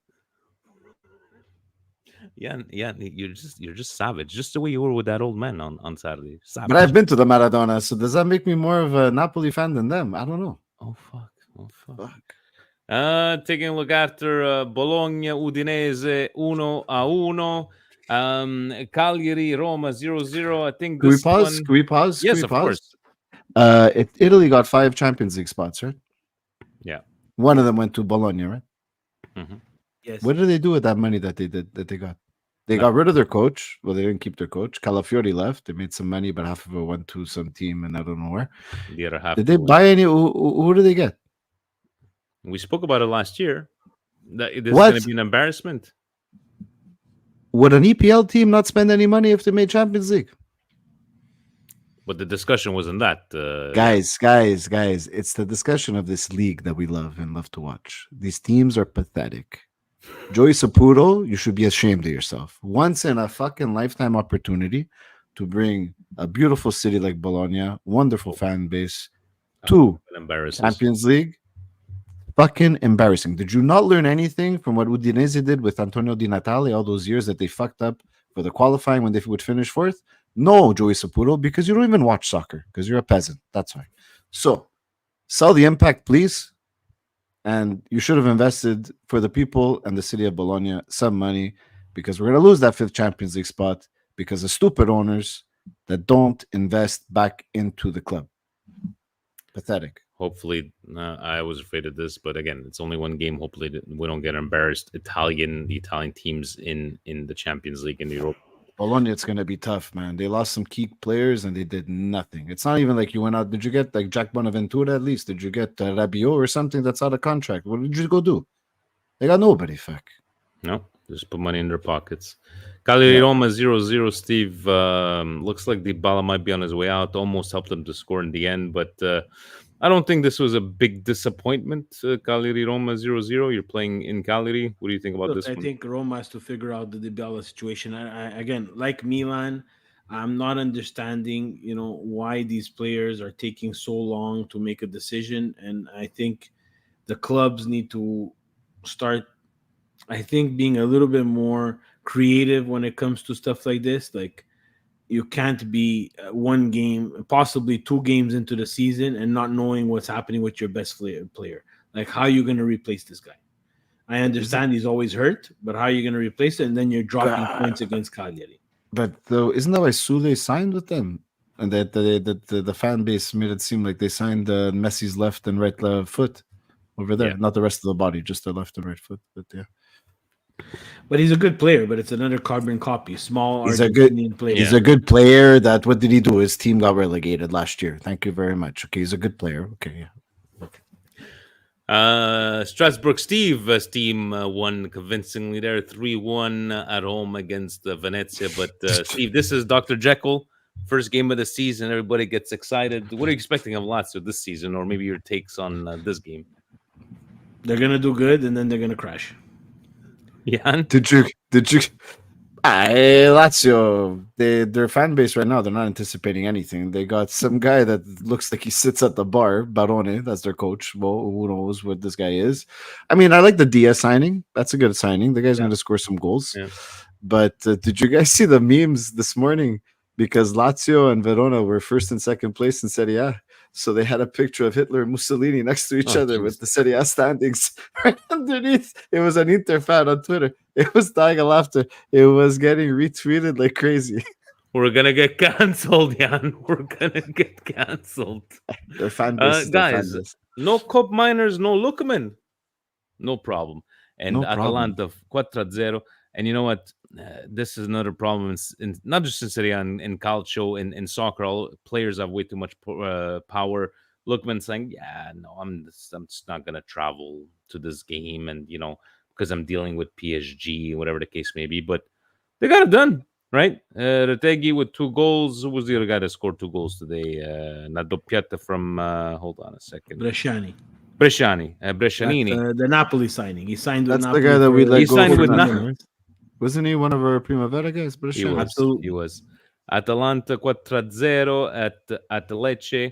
Yeah, you're just savage, just the way you were with that old man on Saturday. But I've Savage. been to the Maradona, so does that make me more of a Napoli fan than them? I don't know. Oh fuck. Oh fuck. Fuck. Taking a look after Bologna, Udinese 1-1. Cagliari, Roma 0-0. I think Can we this pause? one. Can we pause? Can Yes, we of pause? course. Italy got 5 Champions League spots, right? Yeah. One of them went to Bologna, right? Mm-hmm. Yes, What did they do with that money that they got? They got rid of their coach. Well, they didn't keep their coach. Calafiori left. They made some money, but half of it went to some team, and I don't know where. The other half. Did they buy any? Who did they get? We spoke about it last year. That this is What? going to be an embarrassment. Would an EPL team not spend any money if they made Champions League? But the discussion wasn't that. Guys, it's the discussion of this league that we love and love to watch. These teams are pathetic. Joey Saputo, you should be ashamed of yourself. Once in a fucking lifetime opportunity to bring a beautiful city like Bologna, wonderful fan base, to Champions League. Fucking embarrassing. Did you not learn anything from what Udinese did with Antonio Di Natale all those years that they fucked up for the qualifying when they would finish fourth? No, Joey Saputo, because you don't even watch soccer, because you're a peasant. That's why. So, sell the impact, please. And you should have invested for the people and the city of Bologna some money, because we're going to lose that 5th Champions League spot because of stupid owners that don't invest back into the club. Pathetic. Hopefully, I was afraid of this, but again, it's only one game. Hopefully, we don't get embarrassed. The Italian teams in the Champions League in Europe. Bologna, it's going to be tough, man. They lost some key players and they did nothing. It's not even like you went out. Did you get like Jack Bonaventura at least? Did you get Rabiot or something that's out of contract? What did you go do? They got nobody, fuck. No, just put money in their pockets. Cagliari Roma 0-0, Steve. Looks like Dybala might be on his way out. Almost helped them to score in the end, but I don't think this was a big disappointment. Cagliari Roma 0-0. You're playing in Cagliari. What do you think about this I one? think Roma has to figure out the Dybala situation. Again, like Milan, I'm not understanding, why these players are taking so long to make a decision, and I think the clubs need to start, I think, being a little bit more creative when it comes to stuff like this. Like, you can't be one game, possibly 2 games into the season and not knowing what's happening with your best player. Like, how are you going to replace this guy? I understand he's always hurt, but how are you going to replace it? And then you're dropping points against Cagliari. But though, isn't that why Sule signed with them? And that the fan base made it seem like they signed Messi's left and right foot over there, not the rest of the body, just the left and right foot. But yeah. But he's a good player, but it's another carbon copy. Small He's Argentinian player. He's a good player. That what did he do? His team got relegated last year. Thank you very much. Okay, he's a good player. Okay, yeah. Strasbourg Steve's team won convincingly there 3-1 at home against Venezia. But Steve, this is Dr. Jekyll. First game of the season. Everybody gets excited. What are you expecting of Lazio this season? Or maybe your takes on this game? They're going to do good, and then they're going to crash. Yeah. Did you Lazio, their fan base right now, they're not anticipating anything. They got some guy that looks like he sits at the bar, Barone, that's their coach. Well, who knows what this guy is? I mean, I like the Diaz signing. That's a good signing. The guy's going to score some goals. Yeah. But did you guys see the memes this morning? Because Lazio and Verona were first and second place in Serie A. So they had a picture of Hitler and Mussolini next to each other with the Serie A standings right underneath. It was an Inter fan on Twitter. It was dying of laughter. It was getting retweeted like crazy. We're gonna get canceled, Jan. We're gonna get canceled. Their fan base is their fan Guys, base. no cup miners, no Lukman. No problem. And No problem. Atalanta 4-0. And you know what? This is another problem, not just in Serie A, in calcio, in soccer. All players have way too much power. Lookman saying, "Yeah, no, I'm just not gonna travel to this game, and because I'm dealing with PSG, whatever the case may be." But they got it done, right? Retegi with 2 goals. Who was the other guy that scored 2 goals today? Nadoppietta from. Hold on a second. Bresciani. Bresciani, That's Brescianini. the Napoli signing. He signed with That's the Napoli. guy that we for let He go signed for with nothing, Na- right? Wasn't he one of our Primavera guys? But He was. Absolutely. He was. Atalanta 4-0 at Lecce.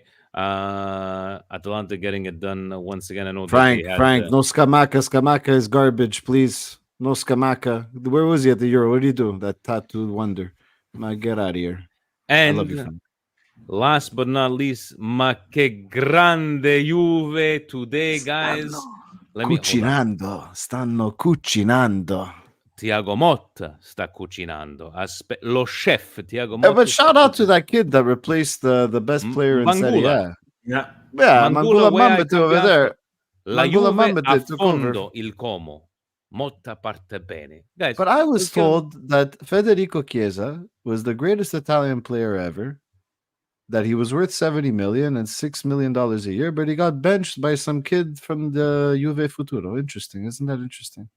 Atalanta getting it done once again. I know that they had. Frank, no Scamacca. Scamacca is garbage, please. No Scamacca. Where was he at the Euro? What did he do? That tattooed wonder. Man, get out of here. I love you, And Frank. last but not least, ma che grande Juve today, guys. Let me hold on. Cucinando. Stanno cucinando. Tiago Motta sta cucinando. Lo chef Tiago Motta. But shout out to that kid that replaced the best player in Serie Bangula. A. Yeah. Yeah, Mangula, Mangula where hai Mambat over cambiato there. La Mangula Juve Mambat took over. affondo il Como. Motta parte bene. Guys, But I was let's give him- told that Federico Chiesa was the greatest Italian player ever. That he was worth 70 million and $6 million a year, but he got benched by some kid from the Juve Futuro. Interesting, isn't that interesting?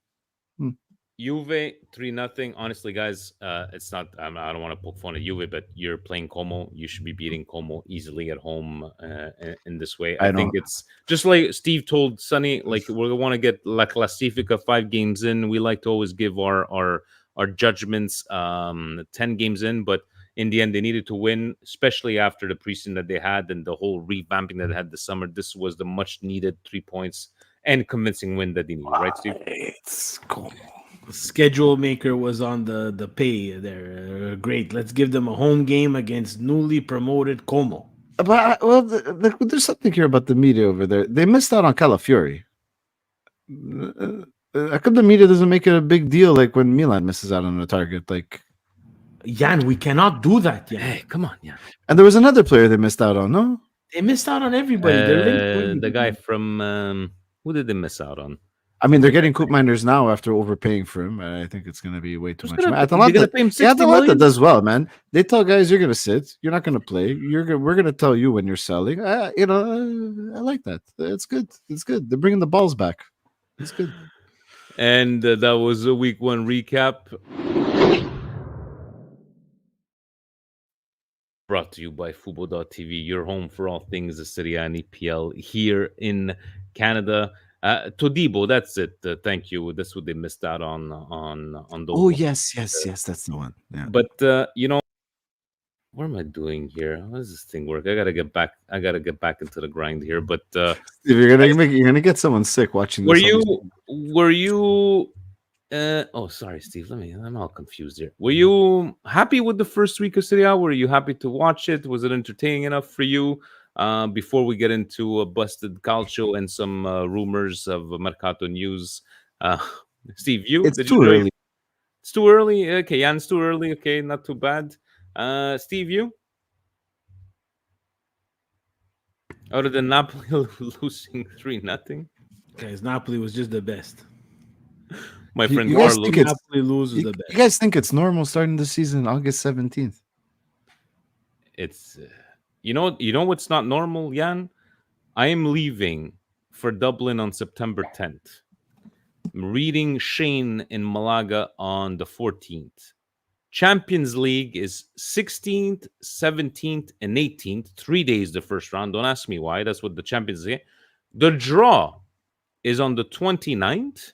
Juve 3-0. Honestly, guys, it's not. I don't want to poke fun at Juve, but you're playing Como. You should be beating Como easily at home in this way. I think it's just like Steve told Sonny. Like we want to get La Classifica 5 games in. We like to always give our judgments 10 games in, but in the end, they needed to win, especially after the preseason that they had and the whole revamping that they had this summer. This was the much needed 3 points and convincing win that they needed, right, Steve? It's cool. Schedule maker was on the pay there. Great. Let's give them a home game against newly promoted Como. But there's something here about the media over there. They missed out on Calafiori. How come the media doesn't make it a big deal like when Milan misses out on a target? Like, Jan, we cannot do that, Jan. Hey, come on, yeah. and there was another player they missed out on, no? They missed out on everybody. They're linked to The guy everybody. from who did they miss out on? I mean, they're getting Coop Miners now after overpaying for him. I think it's going to be way too much. They're gonna Atalanta, pay him 60 Atalanta million? does well, man. They tell guys you're going to sit, you're not going to play. We're going to tell you when you're selling. I like that. It's good. It's good. They're bringing the balls back. It's good. And that was a week 1 recap. Brought to you by Fubo.tv, your home for all things the Serie A and EPL here in Canada. Todibo, that's it. Thank you. That's what they missed out on those. Oh, yes. That's the one. Yeah. But what am I doing here? How does this thing work? I gotta get back into the grind here. But If you're gonna get someone sick watching this. were you oh, sorry, Steve. I'm all confused here. Were you happy with the first week of Serie A? Were you happy to watch it? Was it entertaining enough for you? Before we get into a busted calcio and some rumors of Mercato news, Steve, It's too early. It's too early. Okay, Jan, it's too early. Okay, not too bad. Steve, you? Other than Napoli losing 3-0? Guys, Napoli was just the best. My friend you guys Carlo. think it's- Napoli loses the You best. guys think it's normal starting the season August 17th? It's you know what's not normal, Jan? I am leaving for Dublin on September 10th. I'm reading Shane in Malaga on the 14th. Champions League is 16th, 17th, and 18th. 3 days the first round. Don't ask me why. That's what the Champions League. The draw is on the 29th,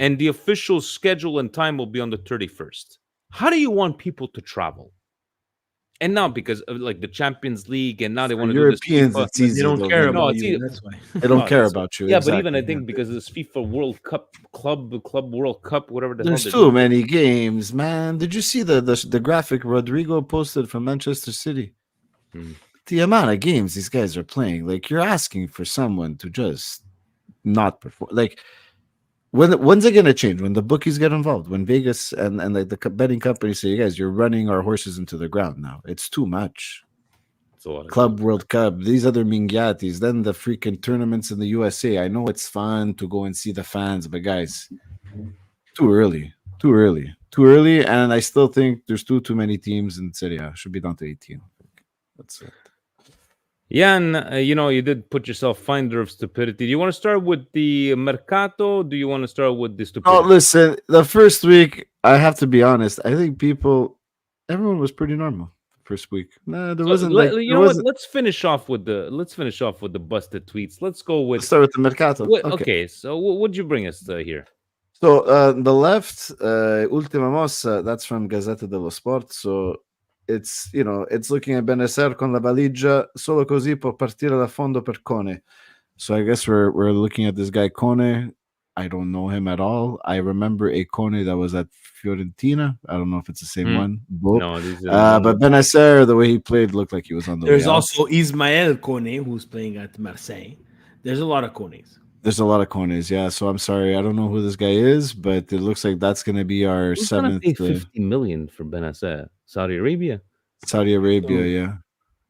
and the official schedule and time will be on the 31st. How do you want people to travel? And now because of like the Champions League, and now they want to do this Europeans, FIFA. it's easy. They don't though, care man. No, about it's you. either- That's why. They don't No, care that's- about you. Yeah, but even I exactly, think because of this FIFA World Cup club World Cup, whatever the there's hell. too many games, man. Did you see the graphic Rodrigo posted from Manchester City? Hmm. The amount of games these guys are playing, like you're asking for someone to just not perform. Like When's it gonna change? When the bookies get involved? When Vegas and like the betting companies say, "You guys, you're running our horses into the ground now. It's too much." It's a lot of Club shit. World Cup, these other Mingyatis, then the freaking tournaments in the USA. I know it's fun to go and see the fans, but guys, too early, too early, and I still think there's too many teams in Serie A. Should be down to 18. That's it. Yann, you did put yourself finder of stupidity. Do you want to start with the mercato? Do you want to start with the Oh, stupidity? listen, the first week, I have to be honest. I think everyone was pretty normal. First week, nah, there So, wasn't like you there know what? wasn't. Let's finish off with the busted tweets. Let's go Let's with start with the mercato. what? Okay. Okay, so what'd you bring us here? So the left, Ultima Mossa, that's from Gazzetta dello Sport. So it's looking at Bennacer con la valigia, solo così può partire da fondo per Cone. So I guess we're looking at this guy Cone. I don't know him at all. I remember a Cone that was at Fiorentina. I don't know if it's the same one. Both. No, these are But Bennacer, the way he played, looked like he was on the There's way out. also Ismael Kone, who's playing at Marseille. There's a lot of Kones. There's a lot of Cones, yeah. So I'm sorry, I don't know who this guy is, but it looks like that's going to be our Who's gonna seventh. pay 50 million for Bennacer? Saudi Arabia. Saudi Arabia,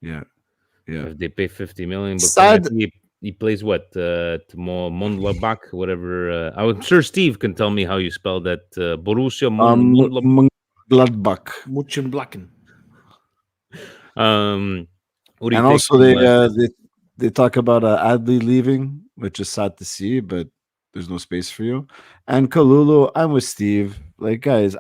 yeah. If they pay 50 million, but Sad- he plays what? Tomorrow Monlabak, whatever. I'm sure Steve can tell me how you spell that. Borussia Gladbach. Mönchengladbach. What do you And think also from, they talk about Adley leaving, which is sad to see, but there's no space for you. And Kalulu, I'm with Steve. Like, guys,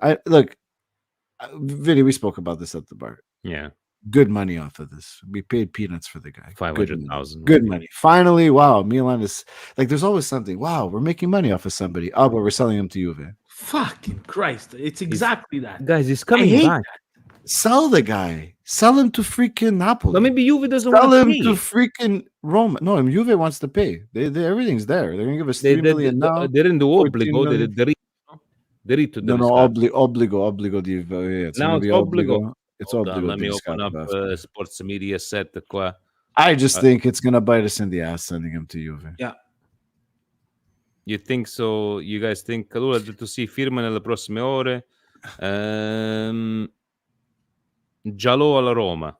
Vinny, we spoke about this at the bar. yeah, Good money off of this. We paid peanuts for the guy. 500,000. Good money. Finally, wow, Milan is like, there's always something. Wow, we're making money off of somebody. Oh, but we're selling him to Juve. Fucking Christ. It's exactly that. Guys, he's coming hate back. Sell the guy. Sell him to freaking Napoli. But maybe Juve doesn't Sell want him to to pay. freaking Roma. No, Juve wants to pay. They everything's there. They're gonna give us 3 million now. They didn't do 14 obbligo. They million. did diritto di No, riscatto. obbligo di yeah, it's Now gonna it's be obbligo. It's Hold on, obbligo let di me open up riscatto. sports media set qua. I just think it's gonna bite us in the ass sending him to Juve. Yeah. You think so? You guys think? Allora ha detto sì, firma nelle prossime ore. Giallo alla Roma.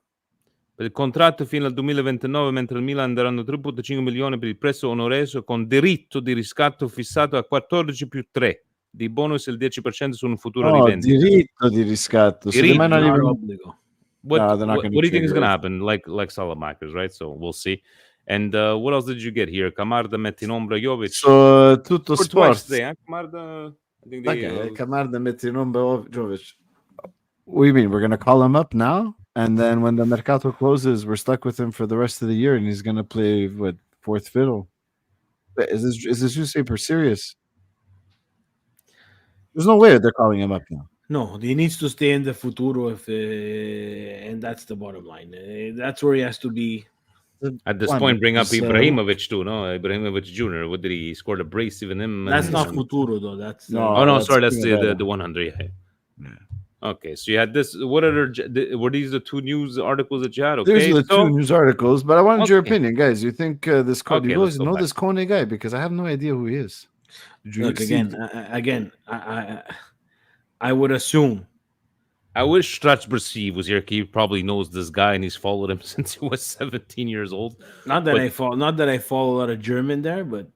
Per il contratto fino al 2029, mentre il Milan daranno 3,5 milioni per il prezzo oneroso con diritto di riscatto fissato a 14 più 3 di bonus e il 10% su un futuro rivendita. Diritto di riscatto. So they might not Not even. obbligo. What they're not gonna do you think is trigger going to it. happen? Like Salamakers, right? So we'll see. And what else did you get here? Camarda mette in ombra Jovic. So tutto For twice sport. today, Camarda. I think Okay, Camarda mette in ombra Jovic. What do you mean? We're gonna call him up now, and then when the mercato closes, we're stuck with him for the rest of the year, and he's gonna play what, fourth fiddle? Is this newspaper serious? There's no way they're calling him up now. No, he needs to stay in the futuro and that's the bottom line. That's where he has to be. At this Why point, not? bring up Because, Ibrahimovic too, no? Ibrahimovic Jr. What did he score the brace even him? That's and- not futuro though. That's No. Oh no, that's sorry, that's Primavera. the 100. Yeah. Yeah. Okay, so you had this. What other were these the two news articles that you had? Okay, There's the so two news articals, but I wanted your Okay. opinion, guys. You think this Cone? Okay, you let's guys go know back. this Cone guy? Because I have no idea who he is. Did you look see- again. I would assume. I wish Strasbourg was here. He probably knows this guy and he's followed him since he was 17 years old. Not that But- I follow a lot of German there, but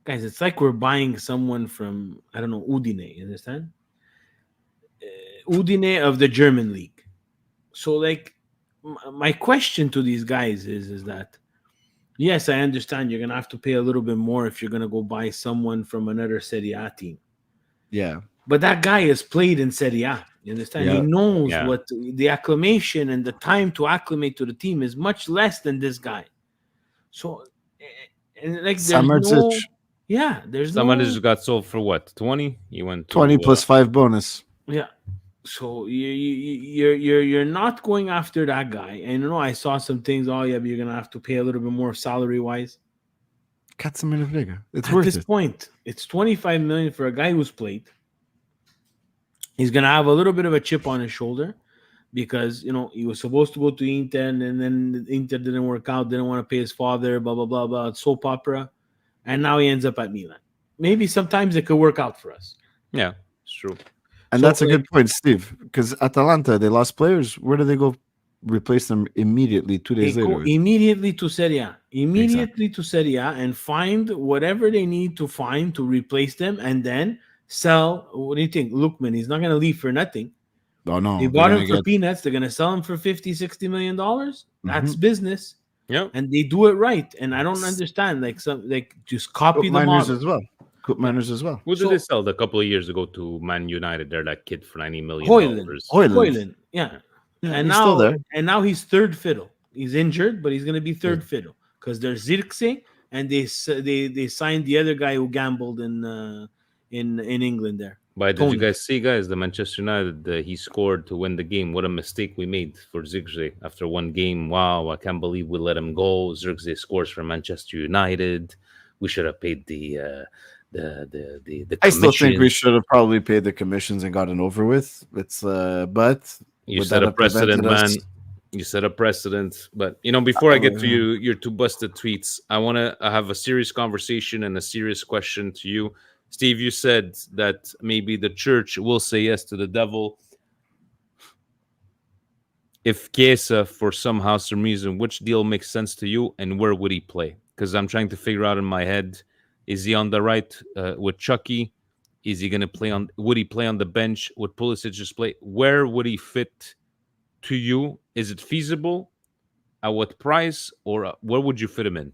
guys, it's like we're buying someone from I don't know Udine. You understand? Udine of the German league. So, like, my question to these guys is that yes, I understand you're gonna have to pay a little bit more if you're gonna go buy someone from another Serie A team. Yeah. But that guy has played in Serie A. You understand? He Yeah. knows Yeah. what the acclimation and the time to acclimate to the team is much less than this guy. So, and like, there's Samardzic. there's Somebody no, just got sold for what? 20? He went to, 20 plus 5 bonus. yeah. So you're not going after that guy. And I saw some things. Oh yeah, but you're gonna have to pay a little bit more salary wise. Cazzo me ne frega. It's At worth this it. point, it's 25 million for a guy who's played. He's gonna have a little bit of a chip on his shoulder because he was supposed to go to Inter and then Inter didn't work out, didn't want to pay his father, blah blah blah blah. It's soap opera, and now he ends up at Milan. maybe sometimes it could work out for us. Yeah, it's true. And So, that's a like, good point, Steve. Because Atalanta, they lost players. Where do they go? Replace them immediately 2 days they go later. immediately to Serie A, Exactly. to Serie A, and find whatever they need to find to replace them, and then sell. What do you think? Lookman, he's not going to leave for nothing. Oh They no, they're bought him gonna for get. peanuts. They're going to sell him for $50-60 million. That's Mhm. business. Yeah. And they do it right. And I don't understand. Like just copy Cup the miners model. as well. Cup miners as well. Who did So- they sell a couple of years ago to Man United? They're that kid for $90 million. Hoyland. Yeah. Yeah, and he's still there. he's third fiddle. He's injured, but he's going to be third fiddle because there's Zirkzee and they signed the other guy who gambled in England there. But did Tony. you guys see, guys, the Manchester United, he scored to win the game. What a mistake we made for Zirkzee after one game. Wow, I can't believe we let him go. Zirkzee scores for Manchester United. We should have paid the I still think we commission. should have probably paid the commissions and gotten over with. It's but You would set that a have prevented precedent, man. us- You set a precedent. But before I get to yeah. your two busted tweets, I want to have a serious conversation and a serious question to you. Steve, you said that maybe the church will say yes to the devil if Chiesa, for somehow some reason, which deal makes sense to you and where would he play? Because I'm trying to figure out in my head, is he on the right with Chucky? Is he going to play on? Would he play on the bench? Would Pulisic just play? Where would he fit to you? Is it feasible? At what price? Or where would you fit him in?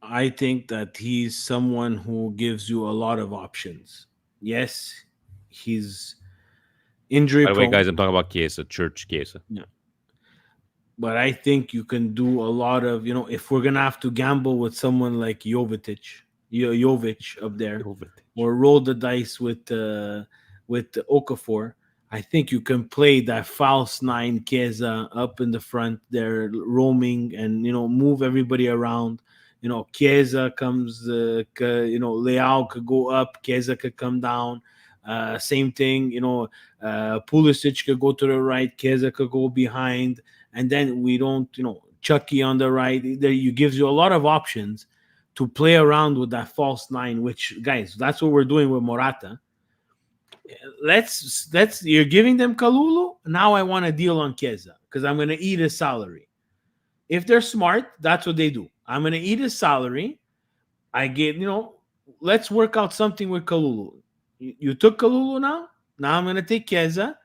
I think that he's someone who gives you a lot of options. Yes, he's injury By the way, prone, guys, I'm talking about Chiesa, Church Chiesa. but I think you can do a lot of, if we're gonna have to gamble with someone like Jovic up there, or roll the dice with Okafor, I think you can play that false nine Chiesa up in the front there, roaming and move everybody around. Chiesa comes, Leao could go up, Chiesa could come down. Same thing, Pulisic could go to the right, Chiesa could go behind, and then we don't, Chucky on the right. There, you gives you a lot of options to play around with that false nine. Which, guys, that's what we're doing with Morata. Let's you're giving them Kalulu. Now I want a deal on Chiesa because I'm going to eat his salary. If they're smart, that's what they do. I'm going to eat his salary. I get, let's work out something with Kalulu. You took Kalulu now. Now I'm going to take Chiesa.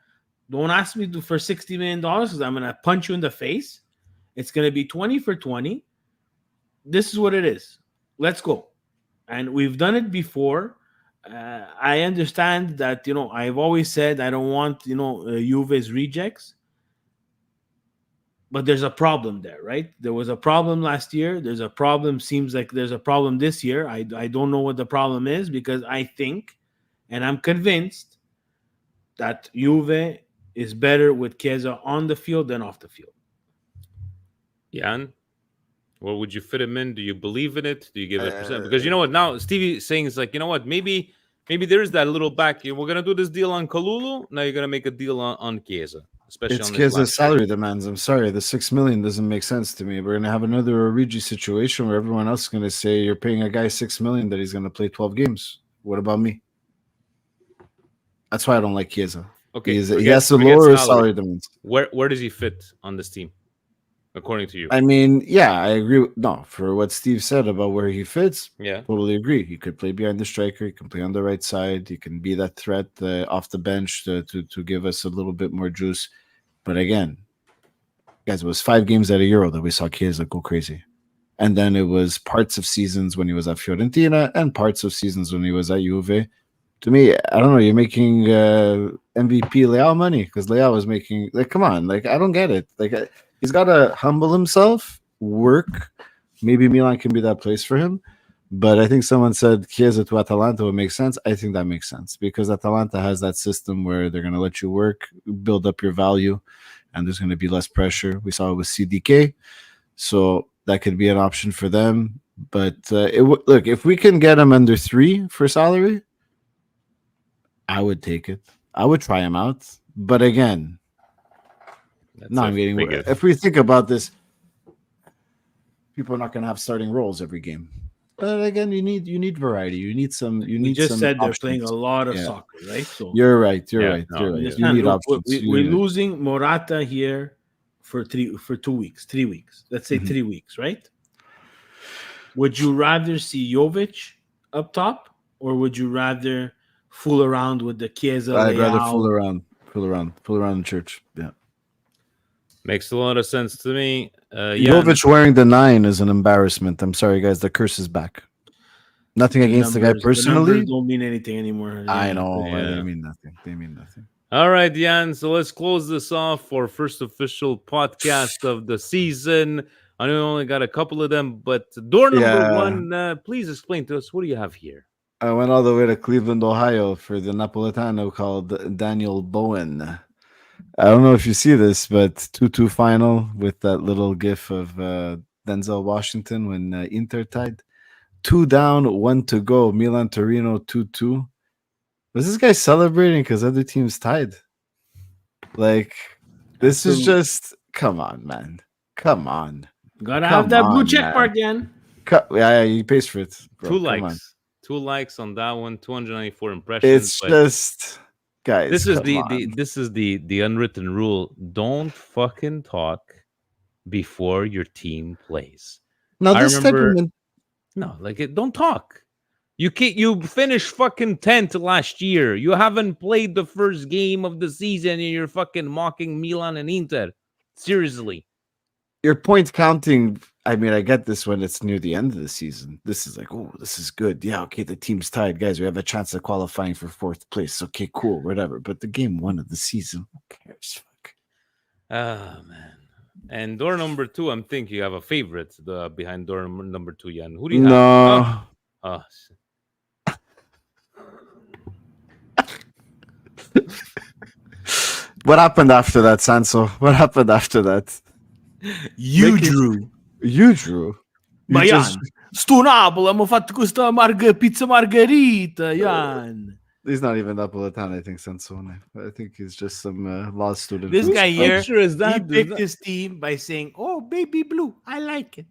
Don't ask me for $60 million because I'm going to punch you in the face. It's going to be 20 for 20. This is what it is. Let's go. And we've done it before. I understand that, I've always said I don't want, Juve's rejects. But there's a problem there, right? There was a problem last year. There's a problem. Seems like there's a problem this year. I don't know what the problem is because I think, and I'm convinced, that Juve is better with Chiesa on the field than off the field. Yann, where would you fit him in? Do you believe in it? Do you give it a percent? Because you know what? Now Stevie's saying is like, you know what? Maybe there is that little back. We're gonna do this deal on Kalulu. Now you're gonna make a deal on Chiesa, especially It's on Chiesa's salary demands. I'm sorry, the $6 million doesn't make sense to me. We're gonna have another Origi situation where everyone else is gonna say you're paying a guy $6 million that he's gonna play 12 games. What about me? That's why I don't like Chiesa. Okay, he has to lower his salary demands. Where does he fit on this team, according to you? I mean, yeah, I agree. No, for what Steve said about where he fits, Yeah, totally agree. He could play behind the striker. He can play on the right side. He can be that threat off the bench to give us a little bit more juice. But again, guys, it was 5 games at a Euro that we saw Chiesa go crazy. And then it was parts of seasons when he was at Fiorentina and parts of seasons when he was at Juve. To me, I don't know, you're making MVP Leao money because Leao was making, come on, I don't get it. He's got to humble himself, work. Maybe Milan can be that place for him. But I think someone said Chiesa to Atalanta would make sense. I think that makes sense because Atalanta has that system where they're going to let you work, build up your value, and there's going to be less pressure. We saw it with CDK. So that could be an option for them. But look, if we can get him under 3 for salary, I would take it. I would try him out. But again, if we think about this, people are not going to have starting roles every game. But again, you need variety. You need some We just said they're playing a options. lot of Yeah, soccer, right? So you're right. You're Yeah, right. no, You're right. yeah. You understand. need Look, options. we're losing Morata here for 2 weeks. 3 weeks. Let's say Mhm. 3 weeks, right? Would you rather see Jovic up top, or would you rather fool around with the Chiesa I'd rather fool layout? around, fool around in church. Yeah. Makes a lot of sense to me. Jan, Jovic wearing the 9 is an embarrassment. I'm sorry, guys. The curse is back. Nothing against the guy The numbers personally. don't mean anything anymore. I Yeah. know. They yeah. mean nothing. They mean nothing. All right, Jan. So let's close this off for first official podcast of the season. I know we only got a couple of them, but door number Yeah. one, please explain to us, what do you have here? I went all the way to Cleveland, Ohio for the Napolitano called Daniel Bowen. I don't know if you see this, but 2-2 final with that little gif of Denzel Washington when Inter tied. 2 down, 1 to go. Milan Torino 2-2. Was this guy celebrating because other teams tied? Like, this is just, come on, man. Come on. Gotta Come have that blue on, check man. mark, Jan. Yeah, he pays for it. Bro. Two Come likes. on. 2 likes on that one, 294 impressions. It's but just, guys, this is come on. this is the unwritten rule. Don't fucking talk before your team plays. Now, I this type of remember No, like don't talk. You finished fucking 10th last year. You haven't played the first game of the season and you're fucking mocking Milan and Inter. Seriously. your point counting. I mean, I get this when it's near the end of the season. This is like, oh, this is good. Yeah, okay, the team's tied, guys. We have a chance of qualifying for 4th place. Okay, cool, whatever. But the game 1 of the season, who cares? Fuck. Ah, man. And door number 2, I'm thinking you have a favorite behind door number 2, Jan. Who do you have? No. Oh, What happened after that, Sanso? What happened after that? You Make it- drew. You drew. Ma You Jan, just- sto Napoli, abbiamo fatto questa pizza margherita, Jan. He's not even Napolitan, I think, Sansone. I think he's just some law student. This who's guy from- here, picture is he that? picked his team by saying, "Oh, baby blue, I like it.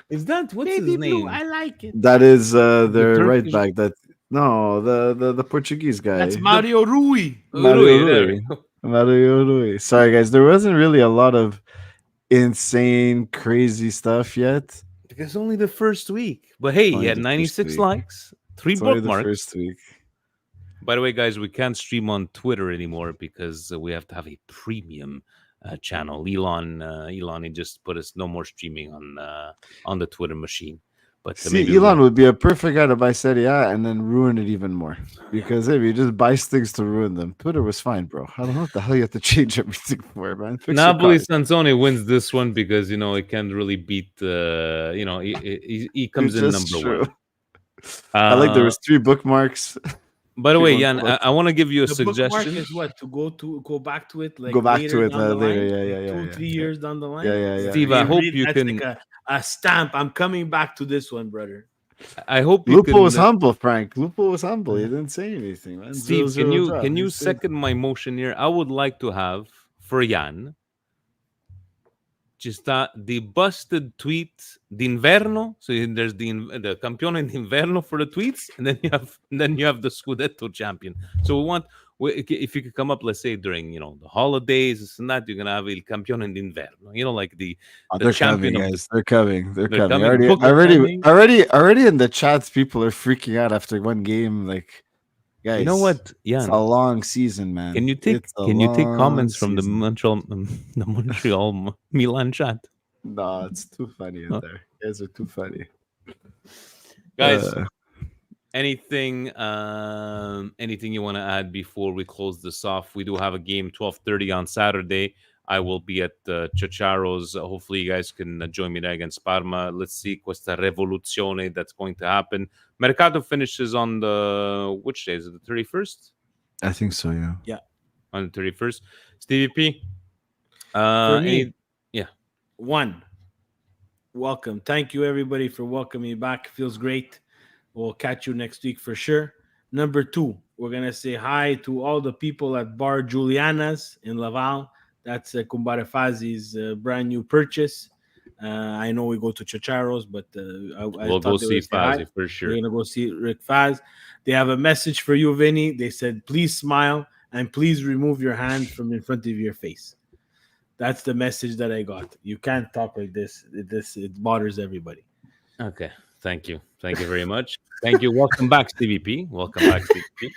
Is that what's Baby his blue, name? I like it." That is their right Turkish- back. The Portuguese guy. That's Mario Rui. Mario Rui, there Rui. we go. Mario Rui. Sorry, guys. There wasn't really a lot of insane, crazy stuff yet. Because only the first week. But hey, Only he had the first 96 week. likes, 3 It's only the bookmarks. first week. By the way, guys, we can't stream on Twitter anymore because we have to have a premium channel. Elon, he just put us no more streaming on the Twitter machine. But See, maybe Elon would be a perfect guy to buy Serie A and then ruin it even more. Because if he just buys things to ruin them, Twitter was fine, bro. I don't know what the hell you have to change everything for, man. Fix your Napoli cars. Sansone wins this one because he can't really beat. He comes It's in just number true. one. I like there was 3 bookmarks. By the way, People Jan, want I want to give you a The bookmark suggestion. is what to go back to it, like Go back later to it down the later. line, Yeah. 2-3 years down the line. Yeah. Steve, I hope you That's can. like a stamp. I'm coming back to this one, brother. I hope you Lupo can. was humble, Frank. Lupo was humble. He didn't say anything, man. Steve, 0-0 draw. can you He said- second my motion here? I would like to have for Jan just the busted tweet d'inverno. So there's the campione d'inverno for the tweets, and then you have the Scudetto champion. So if you could come up, let's say during the holidays, this and that, you're gonna have il campione d'inverno. Like the they're champion coming, of guys. They're coming. They're They're coming. coming. Book Already in the chats, people are freaking out after one game. Like, guys, you know what, It's Jan? a long season, man. Can you take It's a comments long from the season. Montreal Milan chat, No, it's too funny in Huh? there. You guys are too funny, guys? Uh, Anything you want to add before we close this off? We do have a game 12:30 on Saturday. I will be at Ciaciaro's. Hopefully you guys can join me there against Parma. Let's see questa revoluzione that's going to happen. Mercato finishes on which day is it? The 31st? I think so. Yeah. On the 31st. Stevie P. For me, yeah. One, welcome. Thank you, everybody, for welcoming me back. Feels great. We'll catch you next week for sure. Number 2, we're going to say hi to all the people at Bar Juliana's in Laval. That's Kumbare Fazi's brand new purchase. I know we go to Chacharo's, but I We'll go thought they see would say hi. Fazzi for We're sure. gonna go see Rick Faz. They have a message for you, Vinny. They said, "Please smile and please remove your hand from in front of your face." That's the message that I got. You can't talk like this. It bothers everybody. Okay. Thank you very much. Thank you. Welcome back, Stevie P. Welcome back, Stevie P.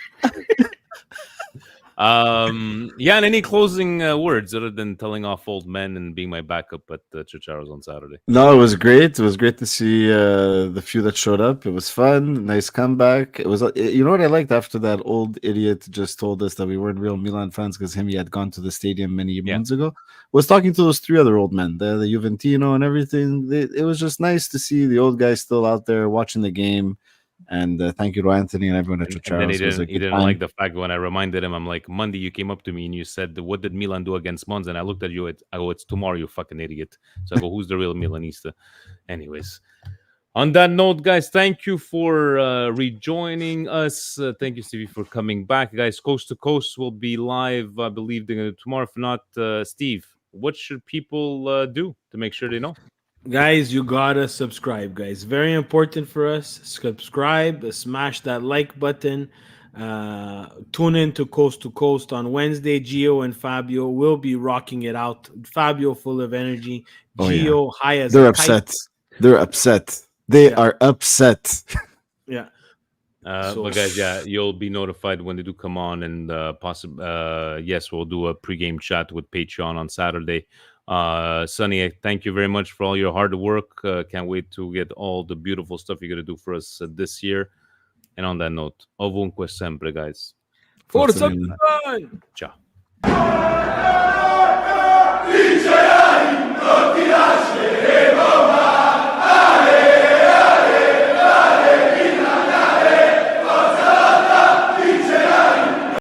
Yeah, and any closing words other than telling off old men and being my backup at Chicharo's on Saturday? No, it was great. It was great to see the few that showed up. It was fun. Nice comeback. It was. You know what I liked after that old idiot just told us that we weren't real Milan fans because he had gone to the stadium many Yeah. moons ago. Was talking to those three other old men, the Juventino and everything. It was just nice to see the old guys still out there watching the game. And thank you to Anthony and everyone at And then Chicharo's. It was a he good didn't time. like the fact when I reminded him, I'm like, Monday you came up to me and you said, what did Milan do against Mons? And I looked at you, I go, it's tomorrow, you fucking idiot. So I go, who's the real Milanista? Anyways, on that note, guys, thank you for rejoining us. Thank you, Stevie, for coming back. Guys, Coast to Coast will be live, I believe, tomorrow. If not, Steve, what should people do to make sure they know? Guys, you gotta subscribe, guys. Very important for us. Subscribe, smash that like button. Tune in to Coast on Wednesday. Gio and Fabio will be rocking it out. Fabio full of energy. Oh, yeah. Gio high as They're a kite. upset. They're upset. They Yeah. are upset. Yeah. But guys, yeah, you'll be notified when they do come on, and yes, we'll do a pregame chat with Patreon on Saturday. Sonny, thank you very much for all your hard work. Can't wait to get all the beautiful stuff you're gonna do for us this year. And on that note, ovunque sempre, guys. Forza Milan. Milan! Ciao.